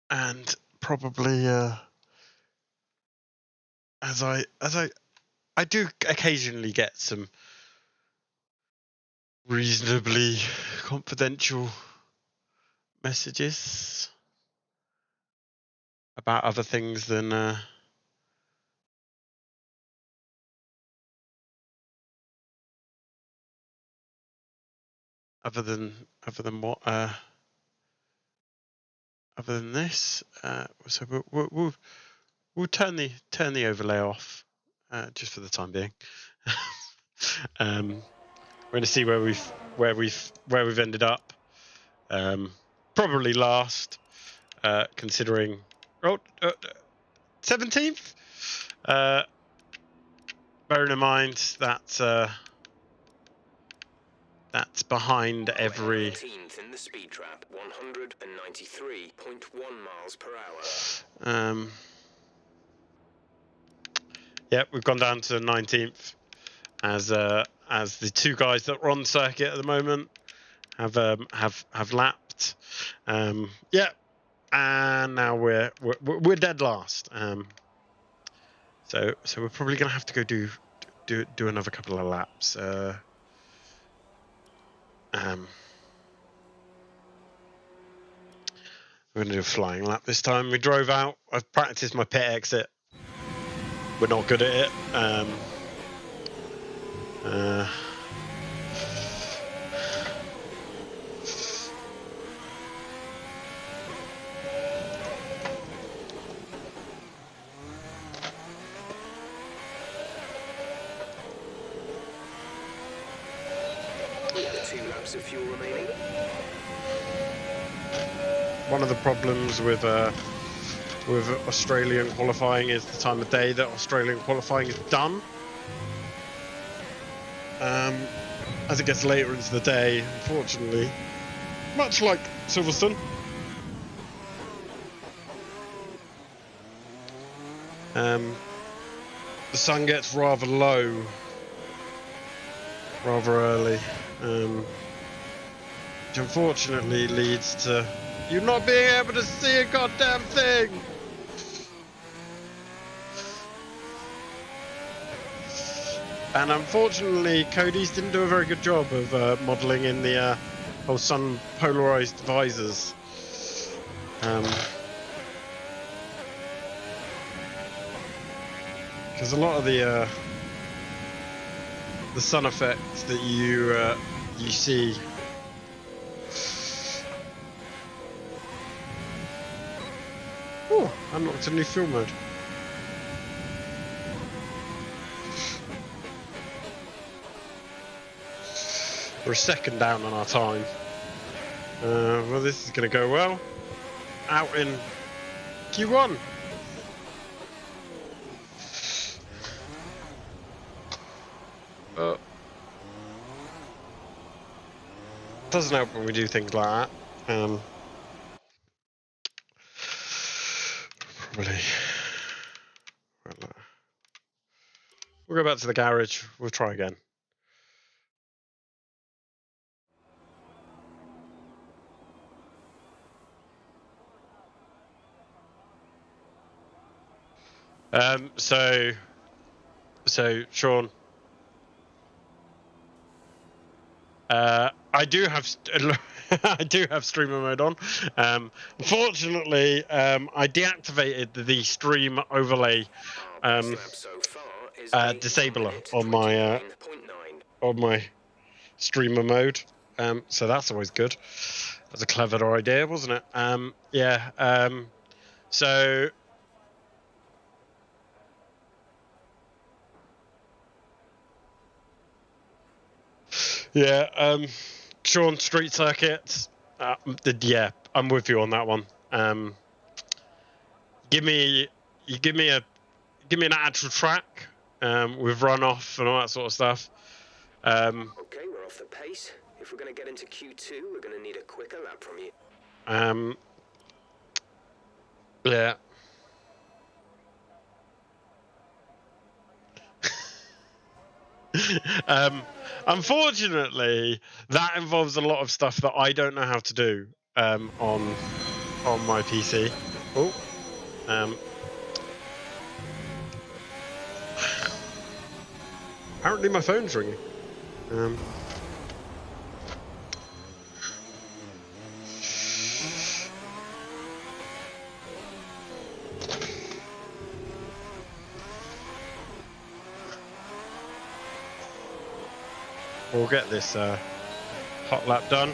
And probably as I do occasionally get some reasonably confidential messages about other things than other than this. So we'll turn the overlay off just for the time being. We're going to see where we've ended up. Probably last, considering 17th. Bearing in mind that that's behind every. 19th in the speed trap, 193.1 miles per hour. Yeah, we've gone down to 19th as the two guys that are on circuit at the moment have lapped. Yeah, and now we're dead last. So we're probably gonna have to go do another couple of laps. We're going to do a flying lap this time. We drove out. I've practiced my pit exit. We're not good at it. With 2 laps of fuel remaining. One of the problems with Australian qualifying is the time of day that Australian qualifying is done. As it gets later into the day, unfortunately, much like Silverstone, the sun gets rather low, rather early, which unfortunately leads to you not being able to see a goddamn thing. And unfortunately, Cody's didn't do a very good job of modelling in the whole sun polarized visors. Because a lot of the sun effects that you see unlocked a new fuel mode. We're a second down on our time. Well, this is going to go well. Out in Q1. Doesn't help when we do things like that. Probably. We'll go back to the garage. We'll try again. So Sean, I do have I do have streamer mode on. Unfortunately, I deactivated the stream overlay disabler on my streamer mode. So that's always good. That's a clever idea, wasn't it? Yeah. So yeah. Sean, Street Circuits. Yeah, I'm with you on that one. Give me an actual track with runoff and all that sort of stuff. Okay, we're off the pace. If we're going to get into Q2, we're going to need a quicker lap from you. Yeah. Unfortunately, that involves a lot of stuff that I don't know how to do on my PC. Oh. Apparently my phone's ringing. We'll get this hot lap done.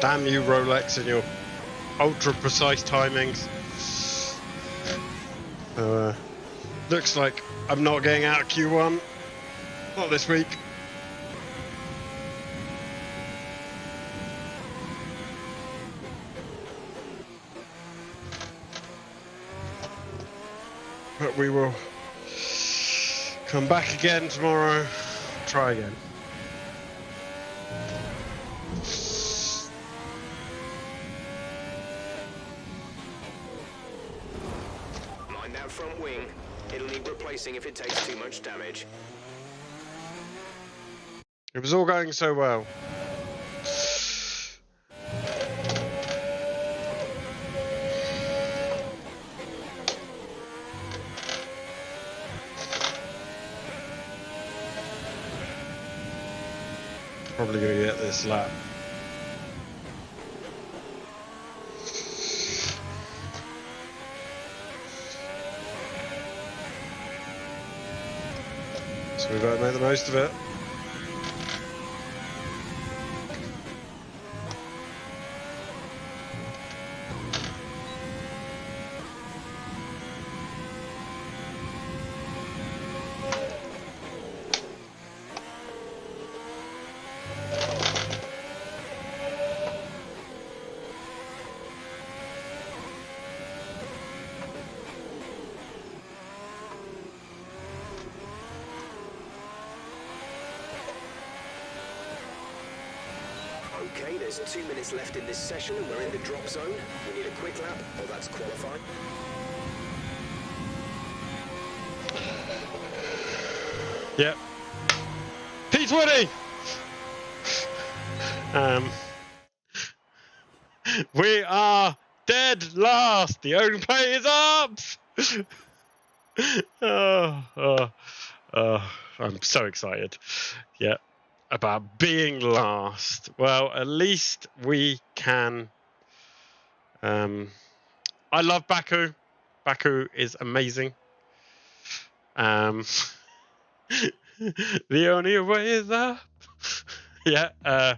Damn you, Rolex, and your ultra precise timings. Looks like I'm not getting out of Q1. Not this week. But we will come back again tomorrow. Try again. Mind that front wing. It'll need replacing if it takes too much damage. It was all going so well. Probably going to get this lap. So we've got to make the most of it. There's 2 minutes left in this session and we're in the drop zone. We need a quick lap, or that's qualifying. Yep. P20! We are dead last! The own play is up! I'm so excited. Yeah. About being last. Well, at least we can... I love Baku. Baku is amazing. The only way is up. Yeah, I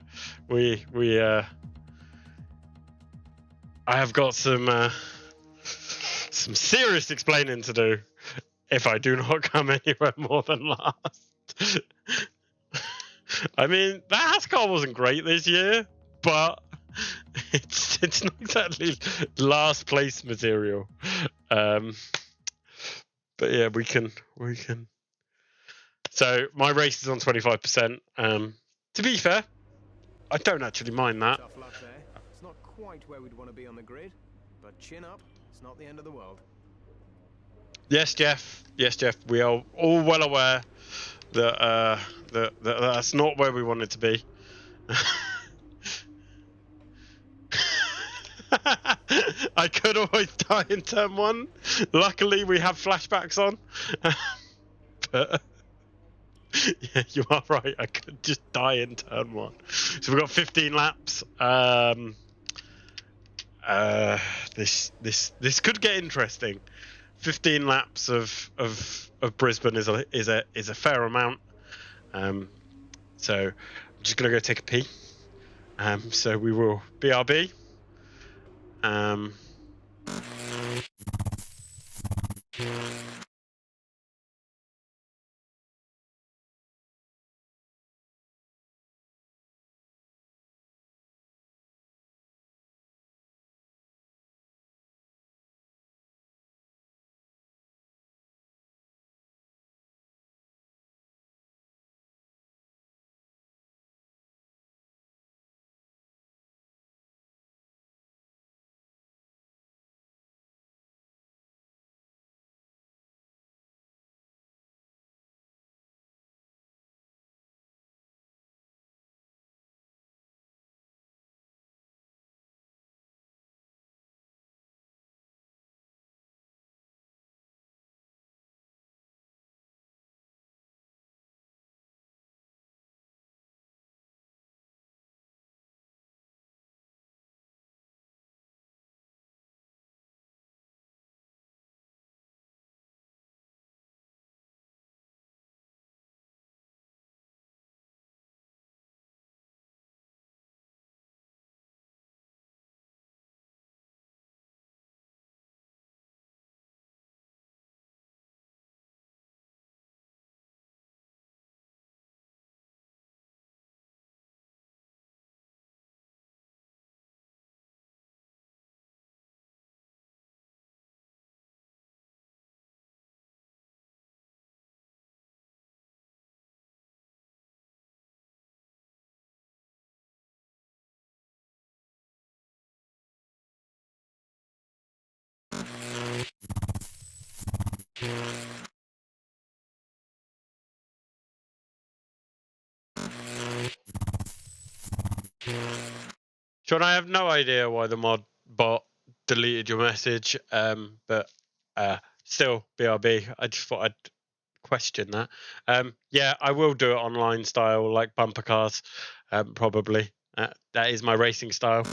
have got some serious explaining to do if I do not come anywhere more than last. I mean, the Hascar wasn't great this year, but it's not exactly last place material. But yeah, we can. So my race is on 25%. To be fair, I don't actually mind that. Tough luck there. It's not quite where we'd want to be on the grid, but chin up. It's not the end of the world. Yes, Jeff. Yes, Jeff. We are all well aware that that's not where we wanted to be. I could always die in turn 1. Luckily, we have flashbacks on. But yeah, you are right. I could just die in turn 1. So we've got 15 laps. This could get interesting. 15 laps of Brisbane is a fair amount. So I'm just gonna go take a pee. So we will BRB. Sean, I have no idea why the mod bot deleted your message, but still, BRB. I just thought I'd question that. Yeah, I will do it online style, like bumper cars, probably. That is my racing style.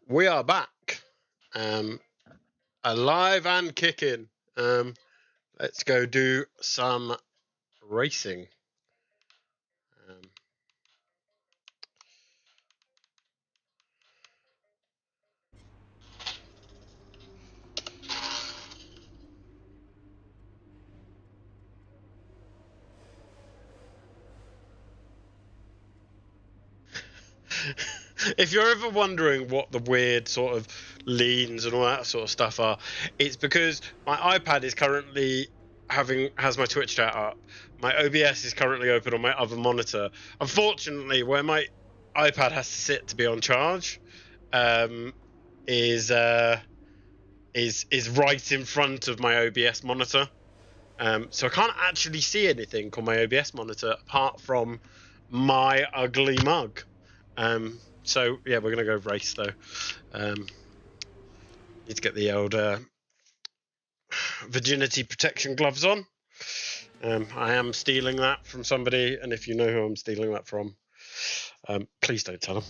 We are back, alive and kicking. Let's go do some racing. If you're ever wondering what the weird sort of leans and all that sort of stuff are, it's because my iPad is currently has my Twitch chat up. My OBS is currently open on my other monitor. Unfortunately, where my iPad has to sit to be on charge, is right in front of my OBS monitor. So I can't actually see anything on my OBS monitor apart from my ugly mug. So yeah, we're gonna go race though. Need to get the old virginity protection gloves on. I am stealing that from somebody, and if you know who I'm stealing that from, please don't tell them.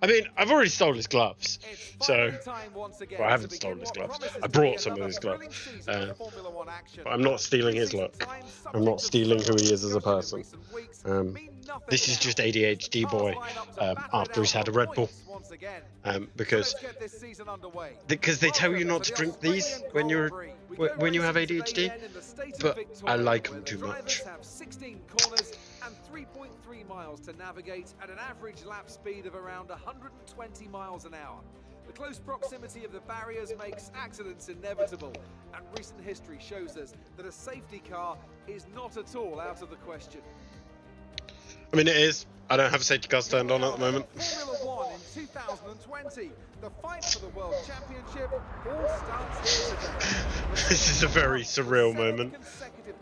I mean, I've already stolen his gloves, so well, I haven't stolen his gloves. I brought some of his gloves, but I'm not stealing his look. I'm not stealing who he is as a person. This is just ADHD boy after he's had a Red Bull, because they tell you not to drink these when you have ADHD, but I like them too much. And 3.3 miles to navigate at an average lap speed of around 120 miles an hour. The close proximity of the barriers makes accidents inevitable, and recent history shows us that a safety car is not at all out of the question. I mean, it is. I don't have safety cars turned on at the moment. Formula One in 2020. The fight for the World Championship all starts here today. This is a very surreal moment.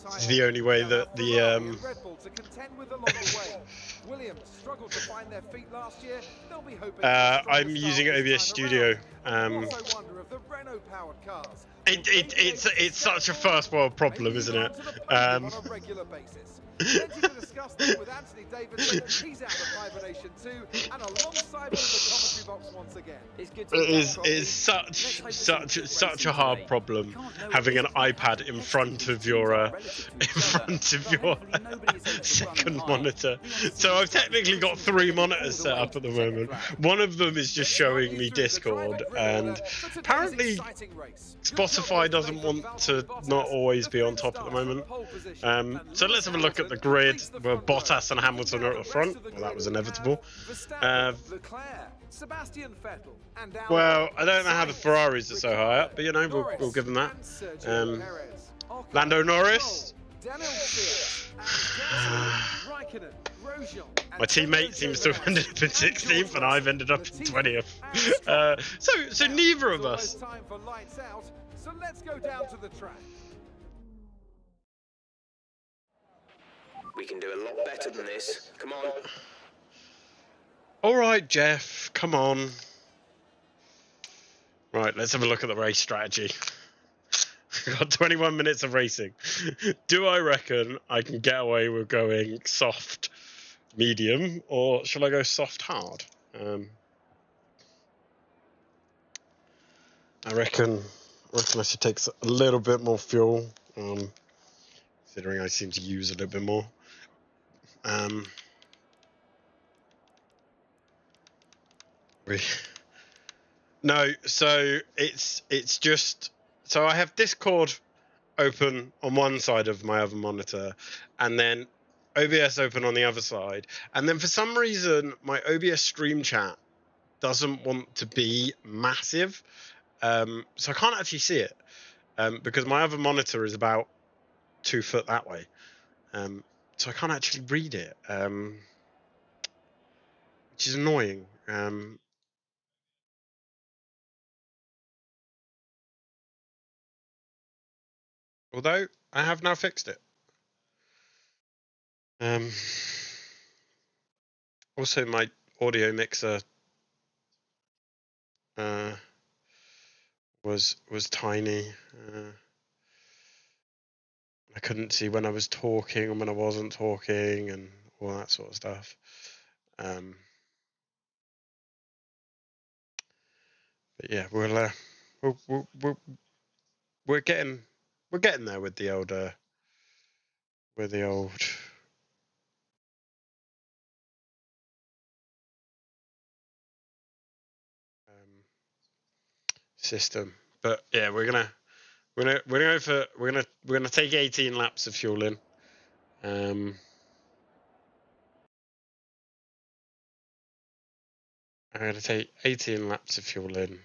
This is the only way that the Red Bull to contend with along the way. Williams struggled to find their feet last year. They'll be hoping I'm using OBS Studio. Also wonder if the Renault powered cars. It's such a first world problem, isn't it? On a regular basis. Plenty to discuss there with Anthony Davidson. He's out of hibernation too, and alongside me in the commentary box once again. It is such a hard problem having an iPad in front of your second monitor. So I've technically got 3 monitors set up at the moment. One of them is just showing me Discord, and apparently Spotify doesn't want to not always be on top at the moment. So let's have a look at the grid where Bottas and Hamilton are at the front. Well, that was inevitable. Well, I don't know how the Ferraris are so high up, but you know, we'll give them that. Lando Norris. My teammate seems to have ended up in 16th, and I've ended up in 20th. So neither of us. So let's go down to the track. We can do a lot better than this. Come on. All right, Jeff, come on. Right, let's have a look at the race strategy. We've got 21 minutes of racing. Do I reckon I can get away with going soft, medium, or shall I go soft, hard? I reckon I should take a little bit more fuel, considering I seem to use a little bit more. No, so it's just so I have Discord open on one side of my other monitor, and then OBS open on the other side, and then for some reason my OBS stream chat doesn't want to be massive, so I can't actually see it, because my other monitor is about 2 foot that way, so I can't actually read it, which is annoying. Although I have now fixed it. Also, my audio mixer was tiny. I couldn't see when I was talking and when I wasn't talking, and all that sort of stuff. But yeah, we're getting there with the old system. But yeah, we're gonna take 18 laps of fuel in. I'm gonna take 18 laps of fuel in.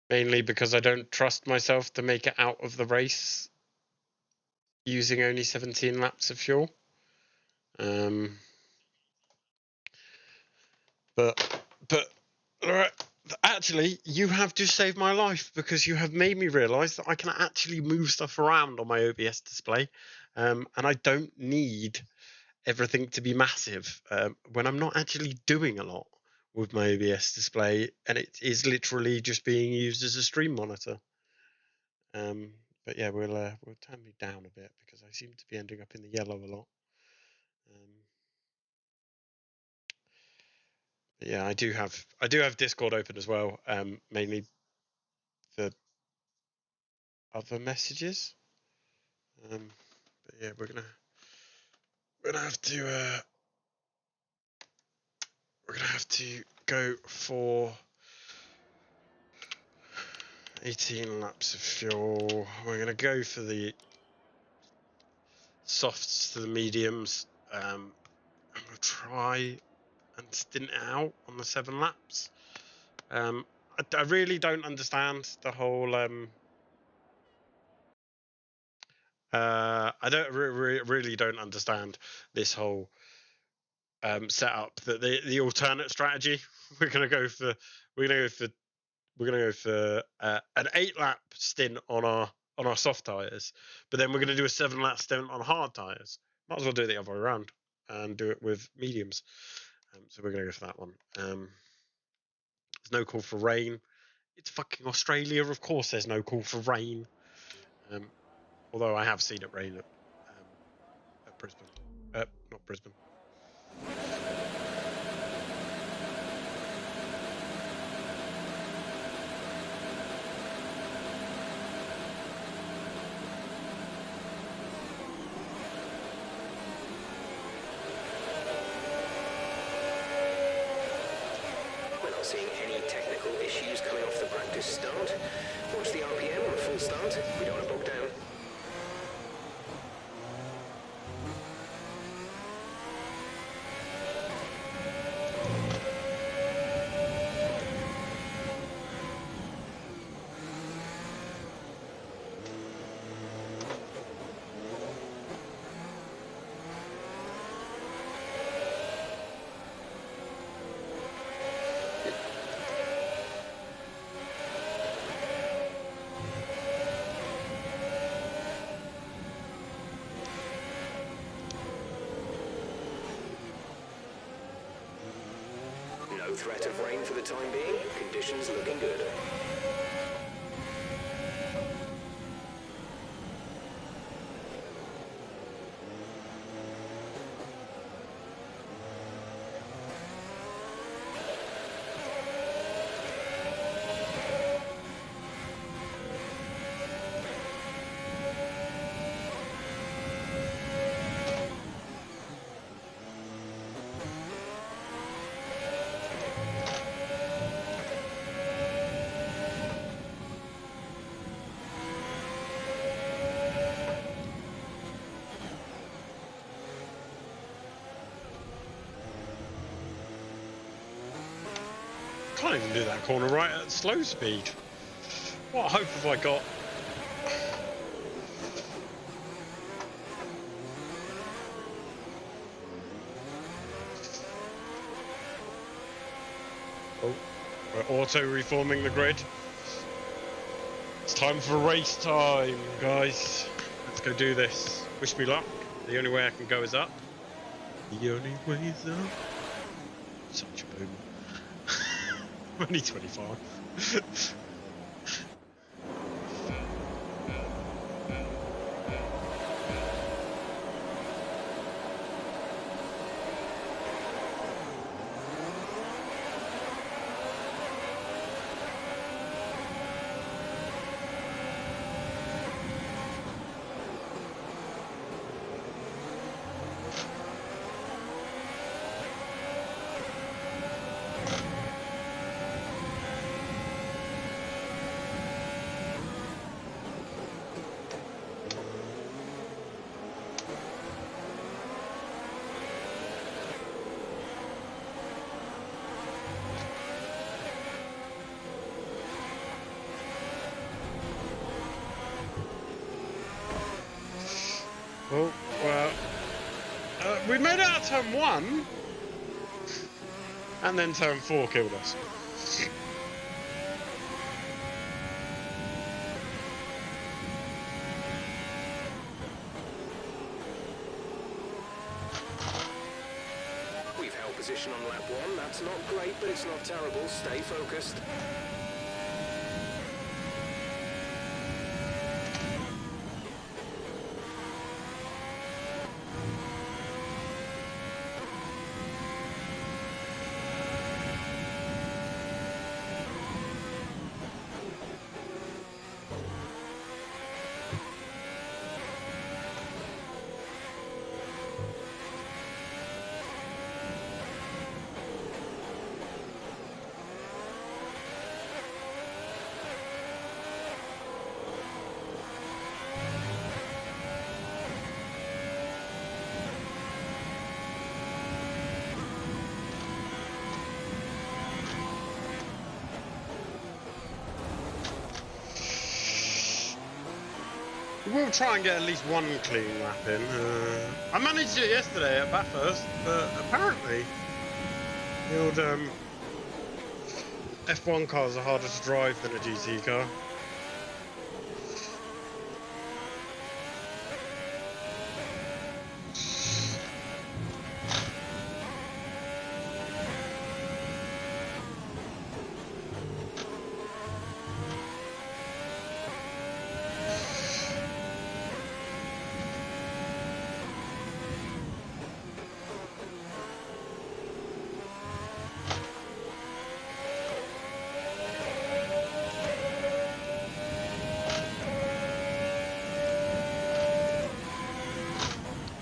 Mainly because I don't trust myself to make it out of the race using only 17 laps of fuel. But actually, you have just saved my life, because you have made me realise that I can actually move stuff around on my OBS display, and I don't need everything to be massive when I'm not actually doing a lot with my OBS display, and it is literally just being used as a stream monitor. But yeah, we'll turn me down a bit, because I seem to be ending up in the yellow a lot. But yeah, I do have Discord open as well, mainly the other messages. But yeah, we're gonna have to go for 18 laps of fuel. We're gonna go for the softs to the mediums. I'm gonna try and stint it out on the 7 laps. I really don't understand the whole. I don't really don't understand this whole setup. That the alternate strategy. We're gonna go for an 8-lap stint on our soft tires, but then we're gonna do a 7-lap stint on hard tires. Might as well do it the other way around and do it with mediums. So we're gonna go for that one. There's no call for rain. It's fucking Australia, of course. There's no call for rain. Although I have seen it rain at Brisbane. Not Brisbane. We're not seeing any technical issues coming off the practice start. Watch the RPM on full start. We don't want to bog down. no threat of rain for the time being. Conditions looking good. Can't even do that corner right at slow speed. What hope have I got? Oh, we're auto reforming the grid. It's time for race time, guys. Let's go do this. Wish me luck. The only way I can go is up. The only way is up. Such a boomer. I'm only 25. Oh, well, we made it out of turn 1, and then turn 4 killed us. We've held position on lap 1. That's not great, but it's not terrible. Stay focused. We'll try and get at least one clean lap in. I managed it yesterday at Bathurst, but apparently the old F1 cars are harder to drive than a GT car.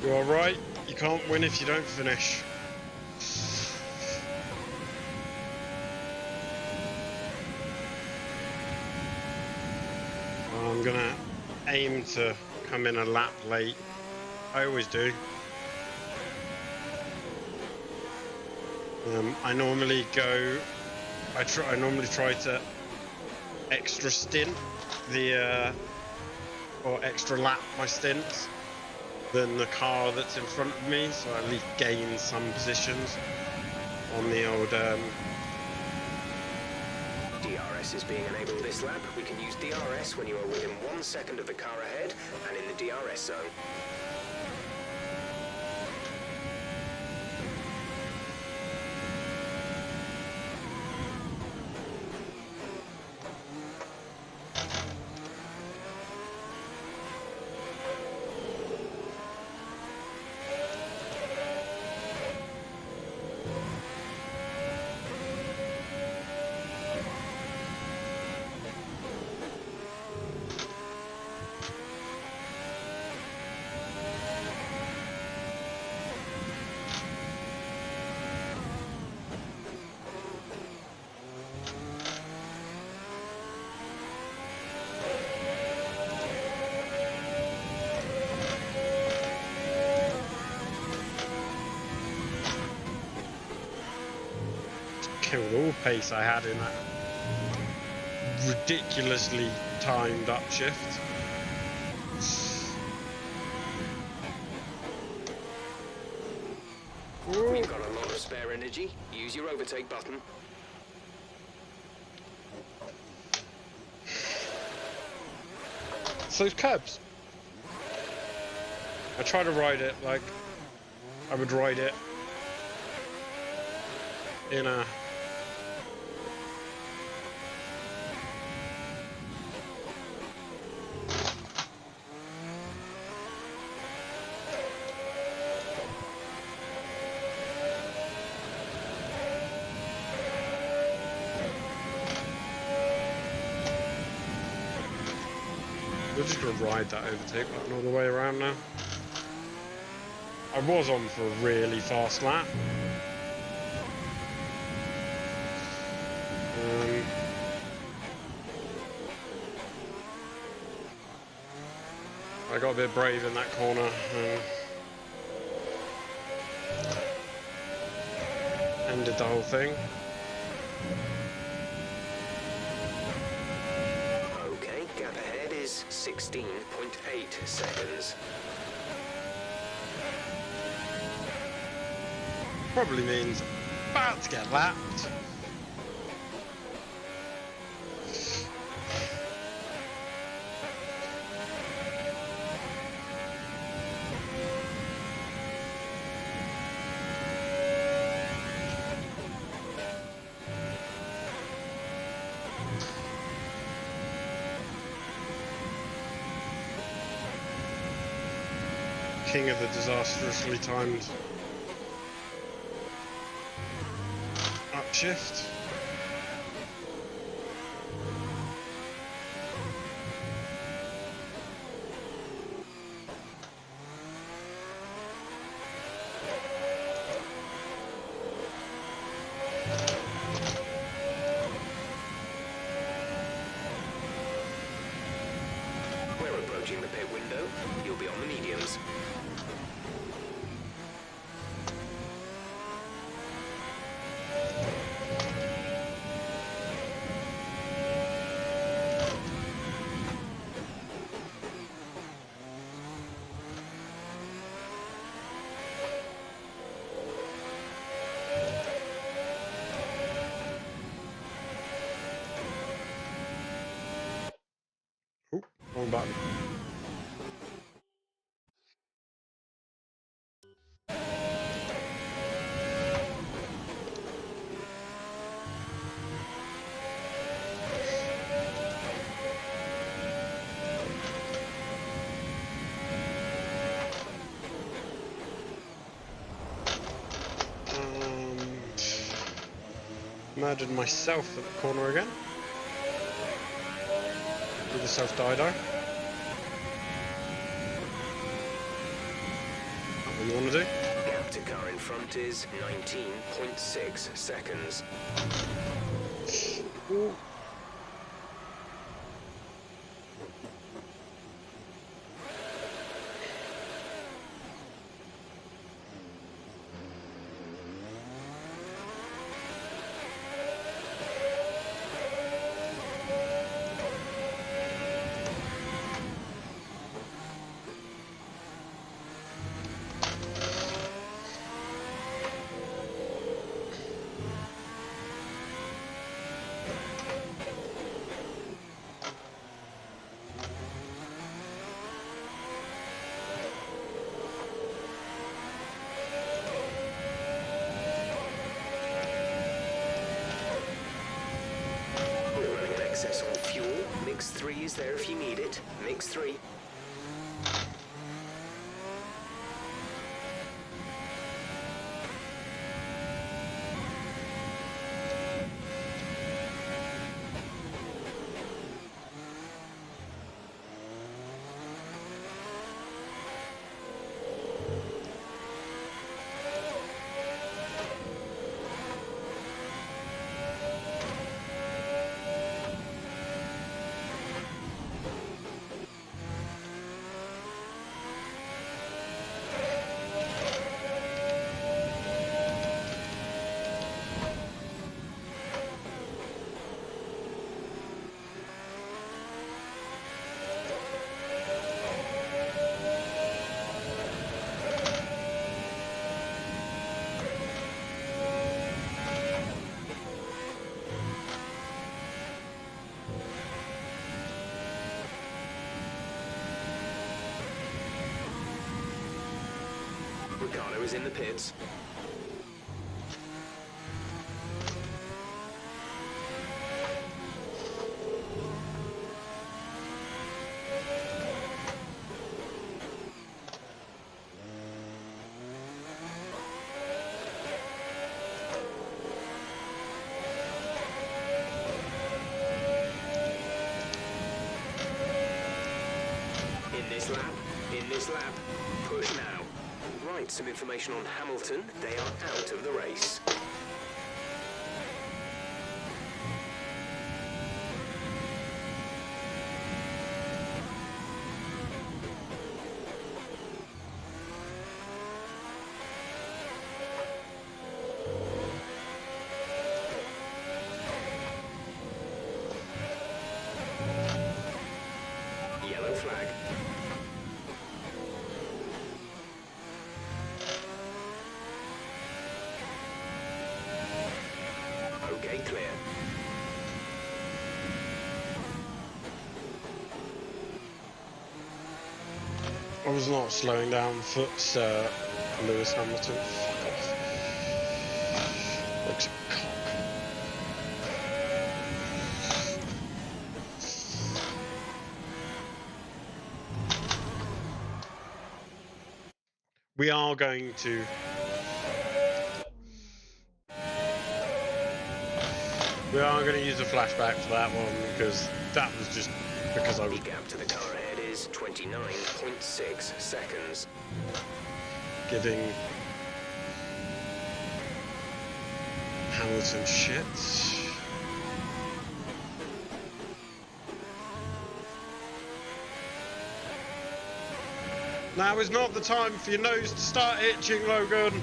You're alright, you can't win if you don't finish. I'm gonna aim to come in a lap late. I always do. I normally go. I normally try to extra stint the or extra lap my stints than the car that's in front of me, so I at least gain some positions on the old. DRS is being enabled this lap. We can use DRS when you are within 1 second of the car ahead and in the DRS zone. killed all pace I had in that ridiculously timed upshift. You've got a lot of spare energy. Use your overtake button. So those curbs. I try to ride it like I would ride it in a we're just gonna ride that overtake button all the way around now. I was on for a really fast lap. I got a bit brave in that corner and ended the whole thing. Okay, gap ahead is 16.8 seconds. Probably means about to get lapped. King of the disastrously timed upshift. We're approaching the pit window. You'll be on the mediums. Oh, wrong button. Murdered myself at the corner again. With a self-dido. What you want to do? Gap to car in front is 19.6 seconds. Ooh. Excess on fuel. Mix 3 is there if you need it. Mix 3. Ricardo is in the pits. In this lap, push now. Right, some information on Hamilton. They are out of the race. Yellow flag. Okay, clear. I was not slowing down for Lewis Hamilton. Fuck off. Looks a cock. We are going to use a flashback for that one because that was just because I was. The gap to the car ahead is 29.6 seconds. Giving Hamilton shit. Now is not the time for your nose to start itching, Logan.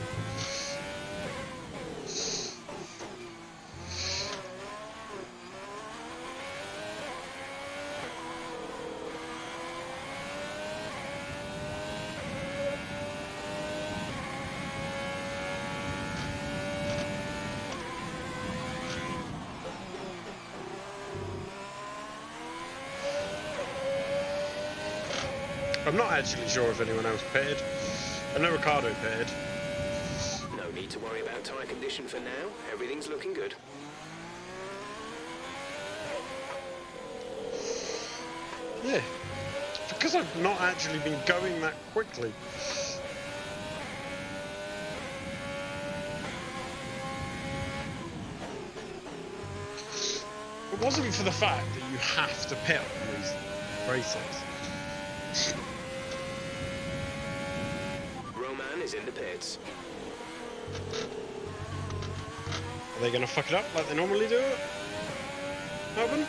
I'm not actually sure if anyone else pitted. I know Ricardo pitted. No need to worry about tyre condition for now. Everything's looking good. Yeah, because I've not actually been going that quickly. It wasn't for the fact that you have to pit on these races. Roman is in the pits. Are they going to fuck it up like they normally do it? Melbourne?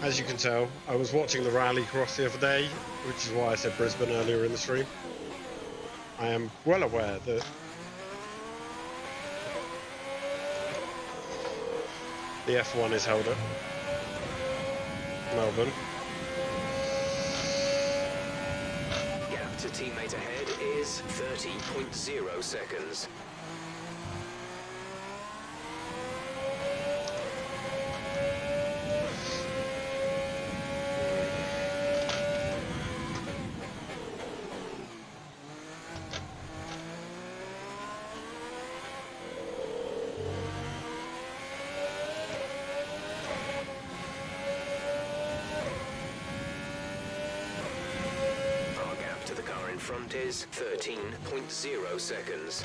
As you can tell, I was watching the rally cross the other day, which is why I said Brisbane earlier in the stream. I am well aware that the F1 is held at Melbourne. Gap to teammate ahead is 30.0 seconds. Front is 13.0 seconds.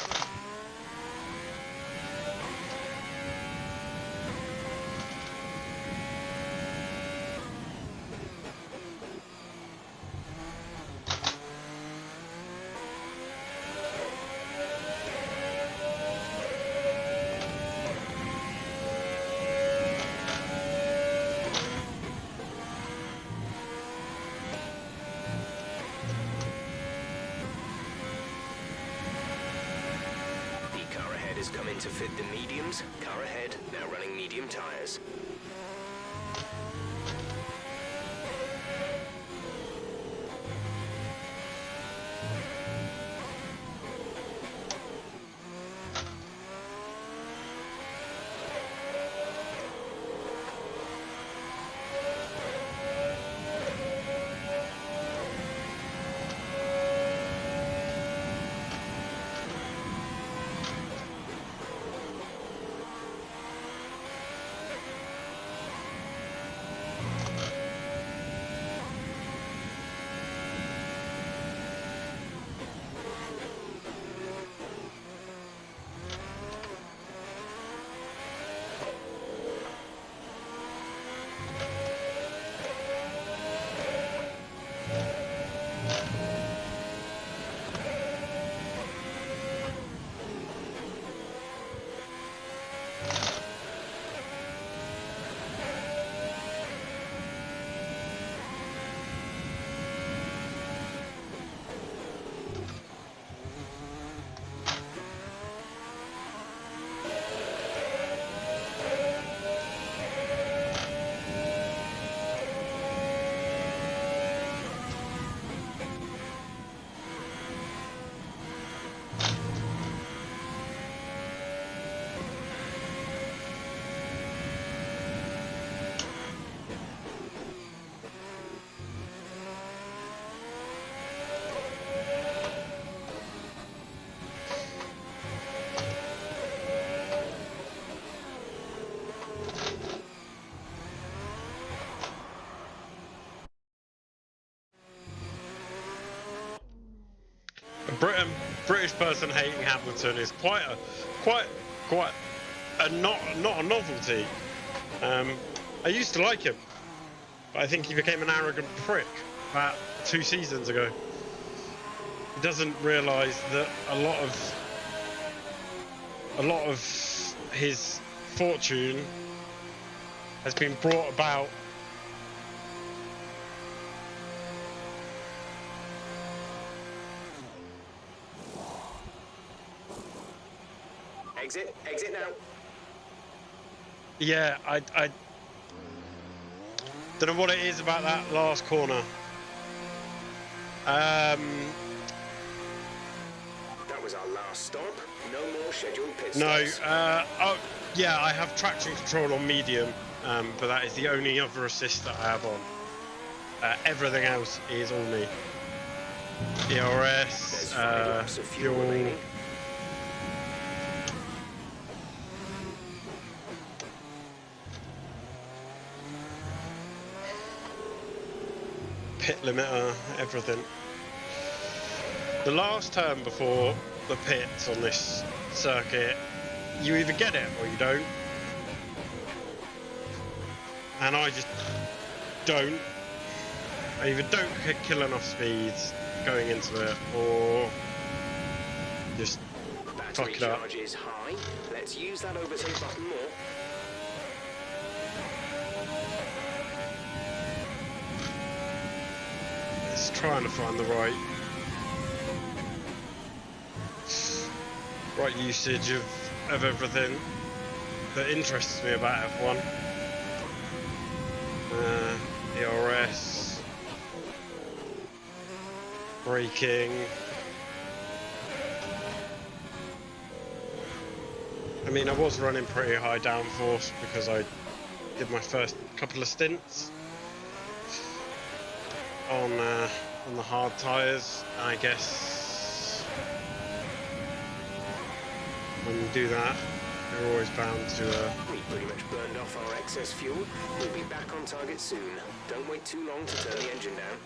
Come in to fit the mediums. Car ahead, now running medium tyres. British person hating Hamilton is quite a not a novelty. I used to like him, but I think he became an arrogant prick about 2 seasons ago. He doesn't realise that a lot of his fortune has been brought about Exit now. Yeah, I don't know what it is about that last corner. That was our last stop. No more scheduled pit stops. Oh, yeah, I have traction control on medium, but that is the only other assist that I have on. Everything else is all me. ERS, fuel. Remaining. Pit limiter, everything. The last turn before the pits on this circuit, you either get it or you don't. And I just don't. I either don't kill enough speeds going into it, or just fuck it up. Battery charge is high. Let's use that overtake button more. Just trying to find the right usage of everything that interests me about F1. ERS, braking. I mean, I was running pretty high downforce because I did my first couple of stints on the hard tyres. I guess when you do that, you're always bound to We pretty much burned off our excess fuel. We'll be back on target soon. Don't wait too long to turn the engine down.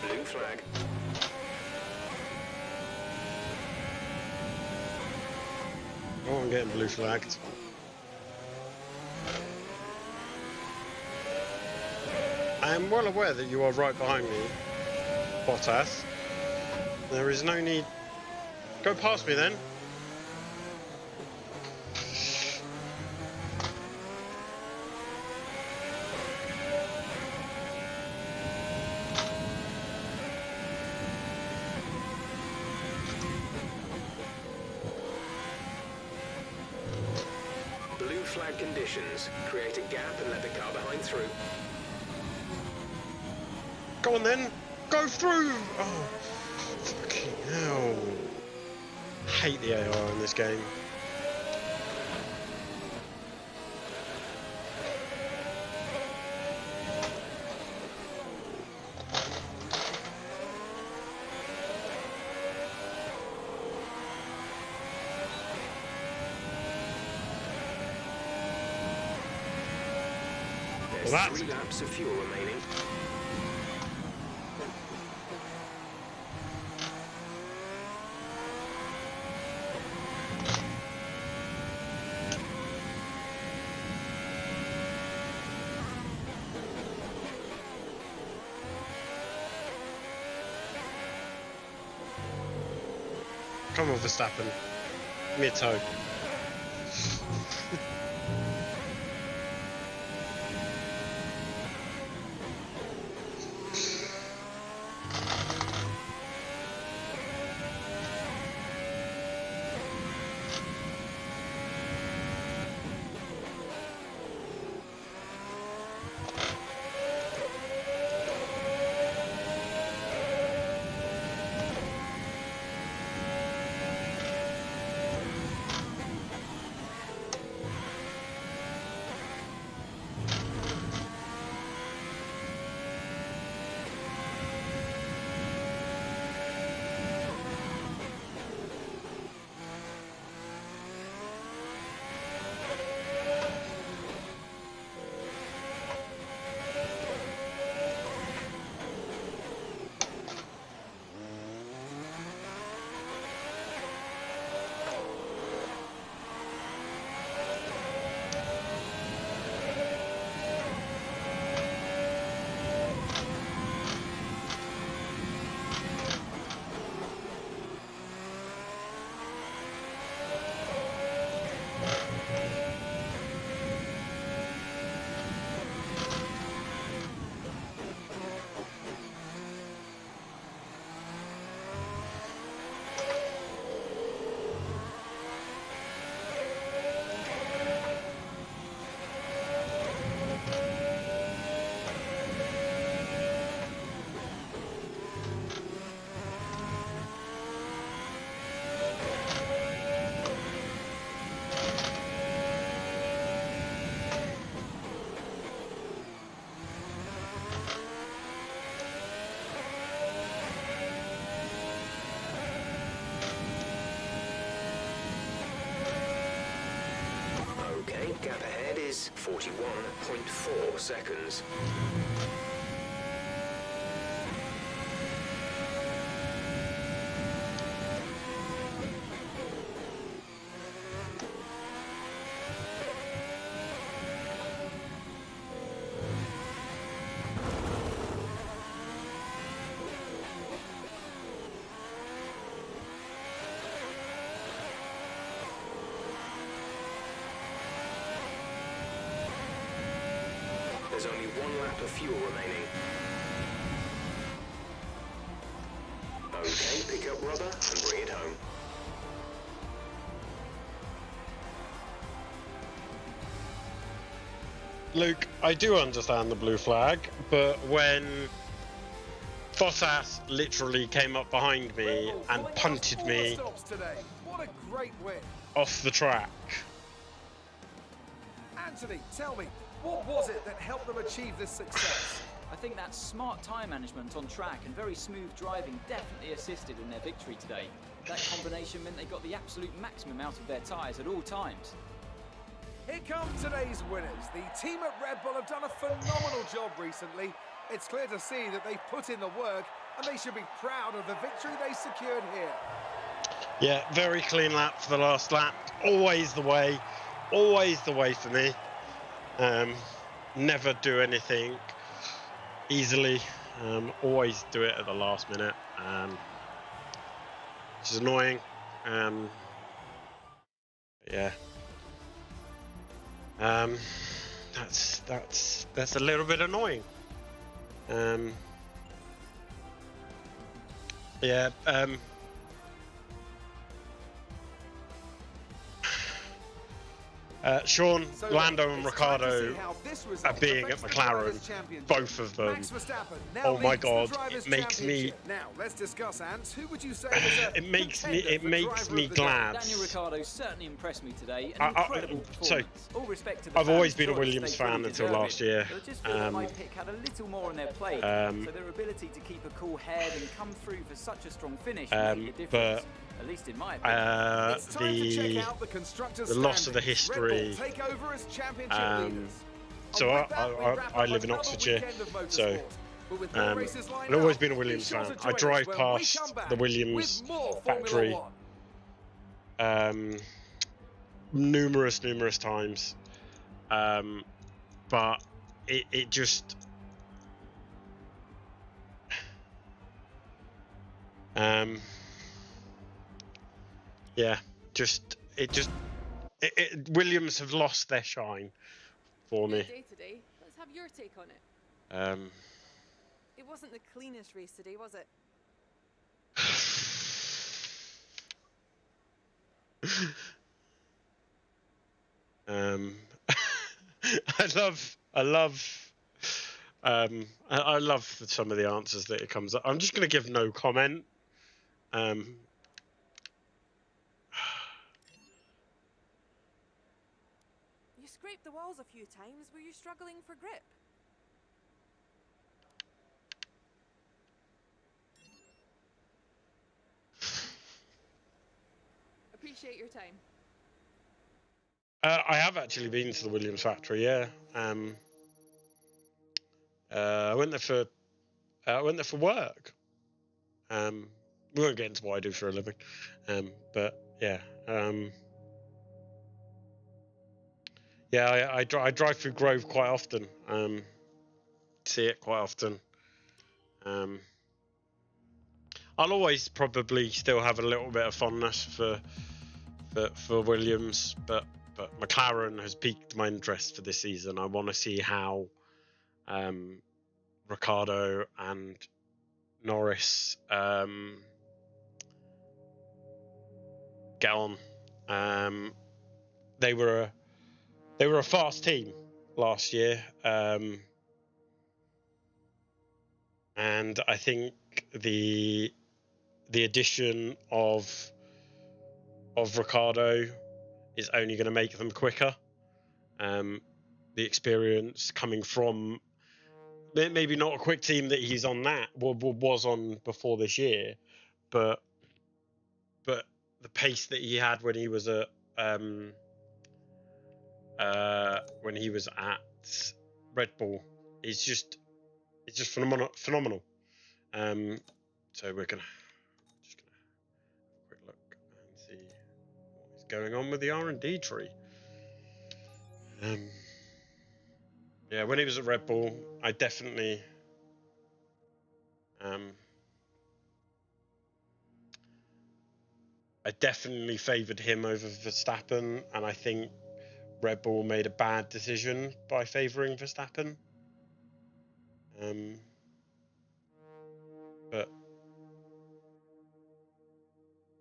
Blue flag. Oh, I'm getting blue flagged. I am well aware that you are right behind me, Bottas. There is no need. Go past me then. Blue flag conditions. Create a gap and let the car behind through. Go on then. Go through. Oh, fucking hell. Hate the AR in this game. There's Well, 3 laps of fuel remaining. Come on, Verstappen. Give me a toe. Gap ahead is 41.4 seconds. There's only 1 lap of fuel remaining. Okay, pick up rubber and bring it home. Luke, I do understand the blue flag, but when Bottas literally came up behind me and punted me What a great win. off the track. Anthony, tell me, what was it that helped them achieve this success? I think that smart tyre management on track and very smooth driving definitely assisted in their victory today. That combination meant they got the absolute maximum out of their tyres at all times. Here come today's winners. The team at Red Bull have done a phenomenal job recently. It's clear to see that they've put in the work and they should be proud of the victory they secured here. Yeah, very clean lap for the last lap. Always the way for me. Never do anything easily. Always do it at the last minute. Which is annoying. Yeah. That's a little bit annoying. Yeah. Sean, So Lando and it's time to Ricciardo see how this are result being at affects the McLaren, Drivers' Championship. both of them. Max Verstappen now Oh my leads the God, Drivers' it makes me. Championship. Now let's discuss, Ants. Who would you say was a It makes me. contender It for makes driver me of the day? glad. Daniel Ricciardo certainly impressed me today. An incredible so, performance. All respect to the I've fans' always been a choice, Williams they fully fan until deserve last it. year. But I just feel that my pick had a little more on their plate, so their ability to keep a cool head and come through for such a strong finish made a difference. but at least in my opinion. It's time to check out the constructors' the loss of the standings. history. Red Bull take over as championship leaders. So And with that, we wrap I up live in another Oxfordshire, weekend of motorsport. so But with more races lined I've always up, been a be Williams sure fan. to I join drive us when we past come back the Williams with more factory Formula One. numerous times, but it just yeah, Williams have lost their shine for me. Good day today. Let's have your take on it. It wasn't the cleanest race today, was it? I love some of the answers that it comes up. I'm just going to give no comment. You scraped the walls a few times. Were you struggling for grip? Appreciate your time. I have actually been to the Williams factory. Yeah. I went there for work. We won't get into what I do for a living. But yeah. Yeah, I drive through Grove quite often. See it quite often. I'll always probably still have a little bit of fondness for Williams, but McLaren has piqued my interest for this season. I want to see how Ricciardo and Norris get on. They were a fast team last year, and I think the addition of Ricciardo is only going to make them quicker. The experience coming from maybe not a quick team that he's on was on before this year, but the pace that he had when he was at when he was at Red Bull is just phenomenal. So we're gonna have a quick look and see what is going on with the R&D tree. Yeah, when he was at Red Bull, I definitely favoured him over Verstappen, and I think Red Bull made a bad decision by favouring Verstappen.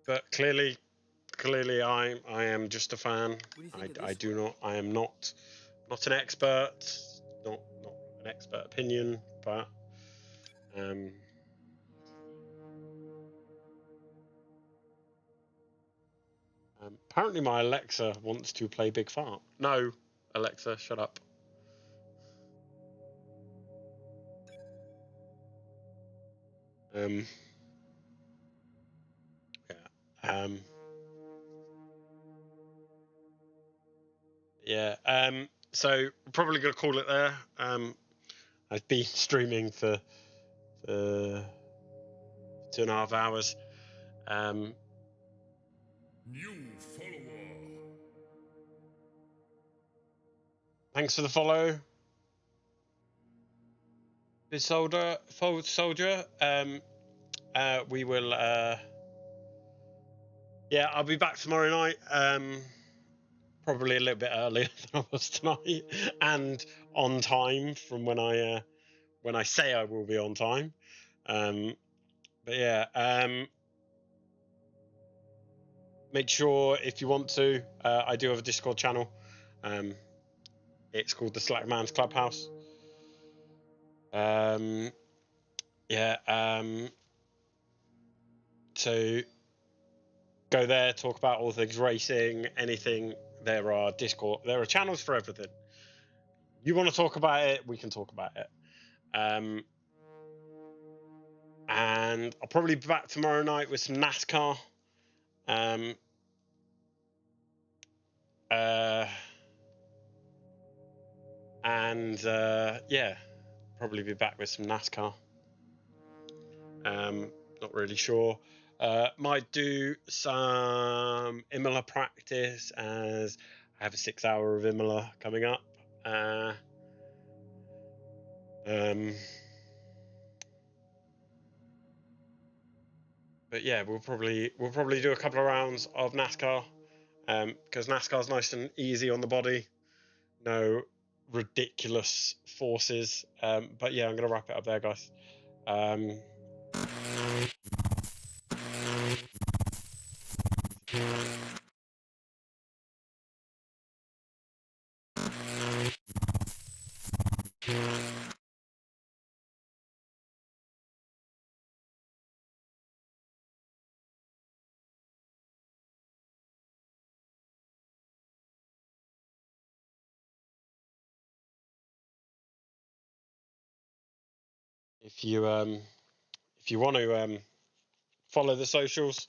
But clearly I am just a fan. I am not an expert, not an expert opinion, but apparently my Alexa wants to play Big Fart. No, Alexa, shut up. So we're probably going to call it there. I've been streaming for 2.5 hours. New follower. Thanks for the follow, Big Soldier. We will. I'll be back tomorrow night. Probably a little bit earlier than I was tonight, and on time from when I say I will be on time. Make sure if you want to, I do have a Discord channel. It's called the Slackman's Clubhouse. So go there, talk about all things racing, anything. There are channels for everything. You want to talk about it, we can talk about it. And I'll probably be back tomorrow night with some NASCAR. Probably be back with some NASCAR. Not really sure. Might do some Imola practice, as I have a 6 hour of Imola coming up. But yeah, we'll probably do a couple of rounds of NASCAR, because NASCAR's nice and easy on the body, no ridiculous forces. But yeah, I'm gonna wrap it up there, guys. If you want to follow the socials,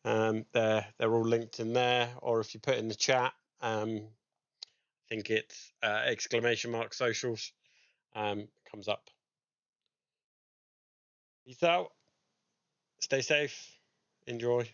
they're all linked in there, or if you put in the chat, I think it's !socials, comes up. Peace out. Stay safe. Enjoy.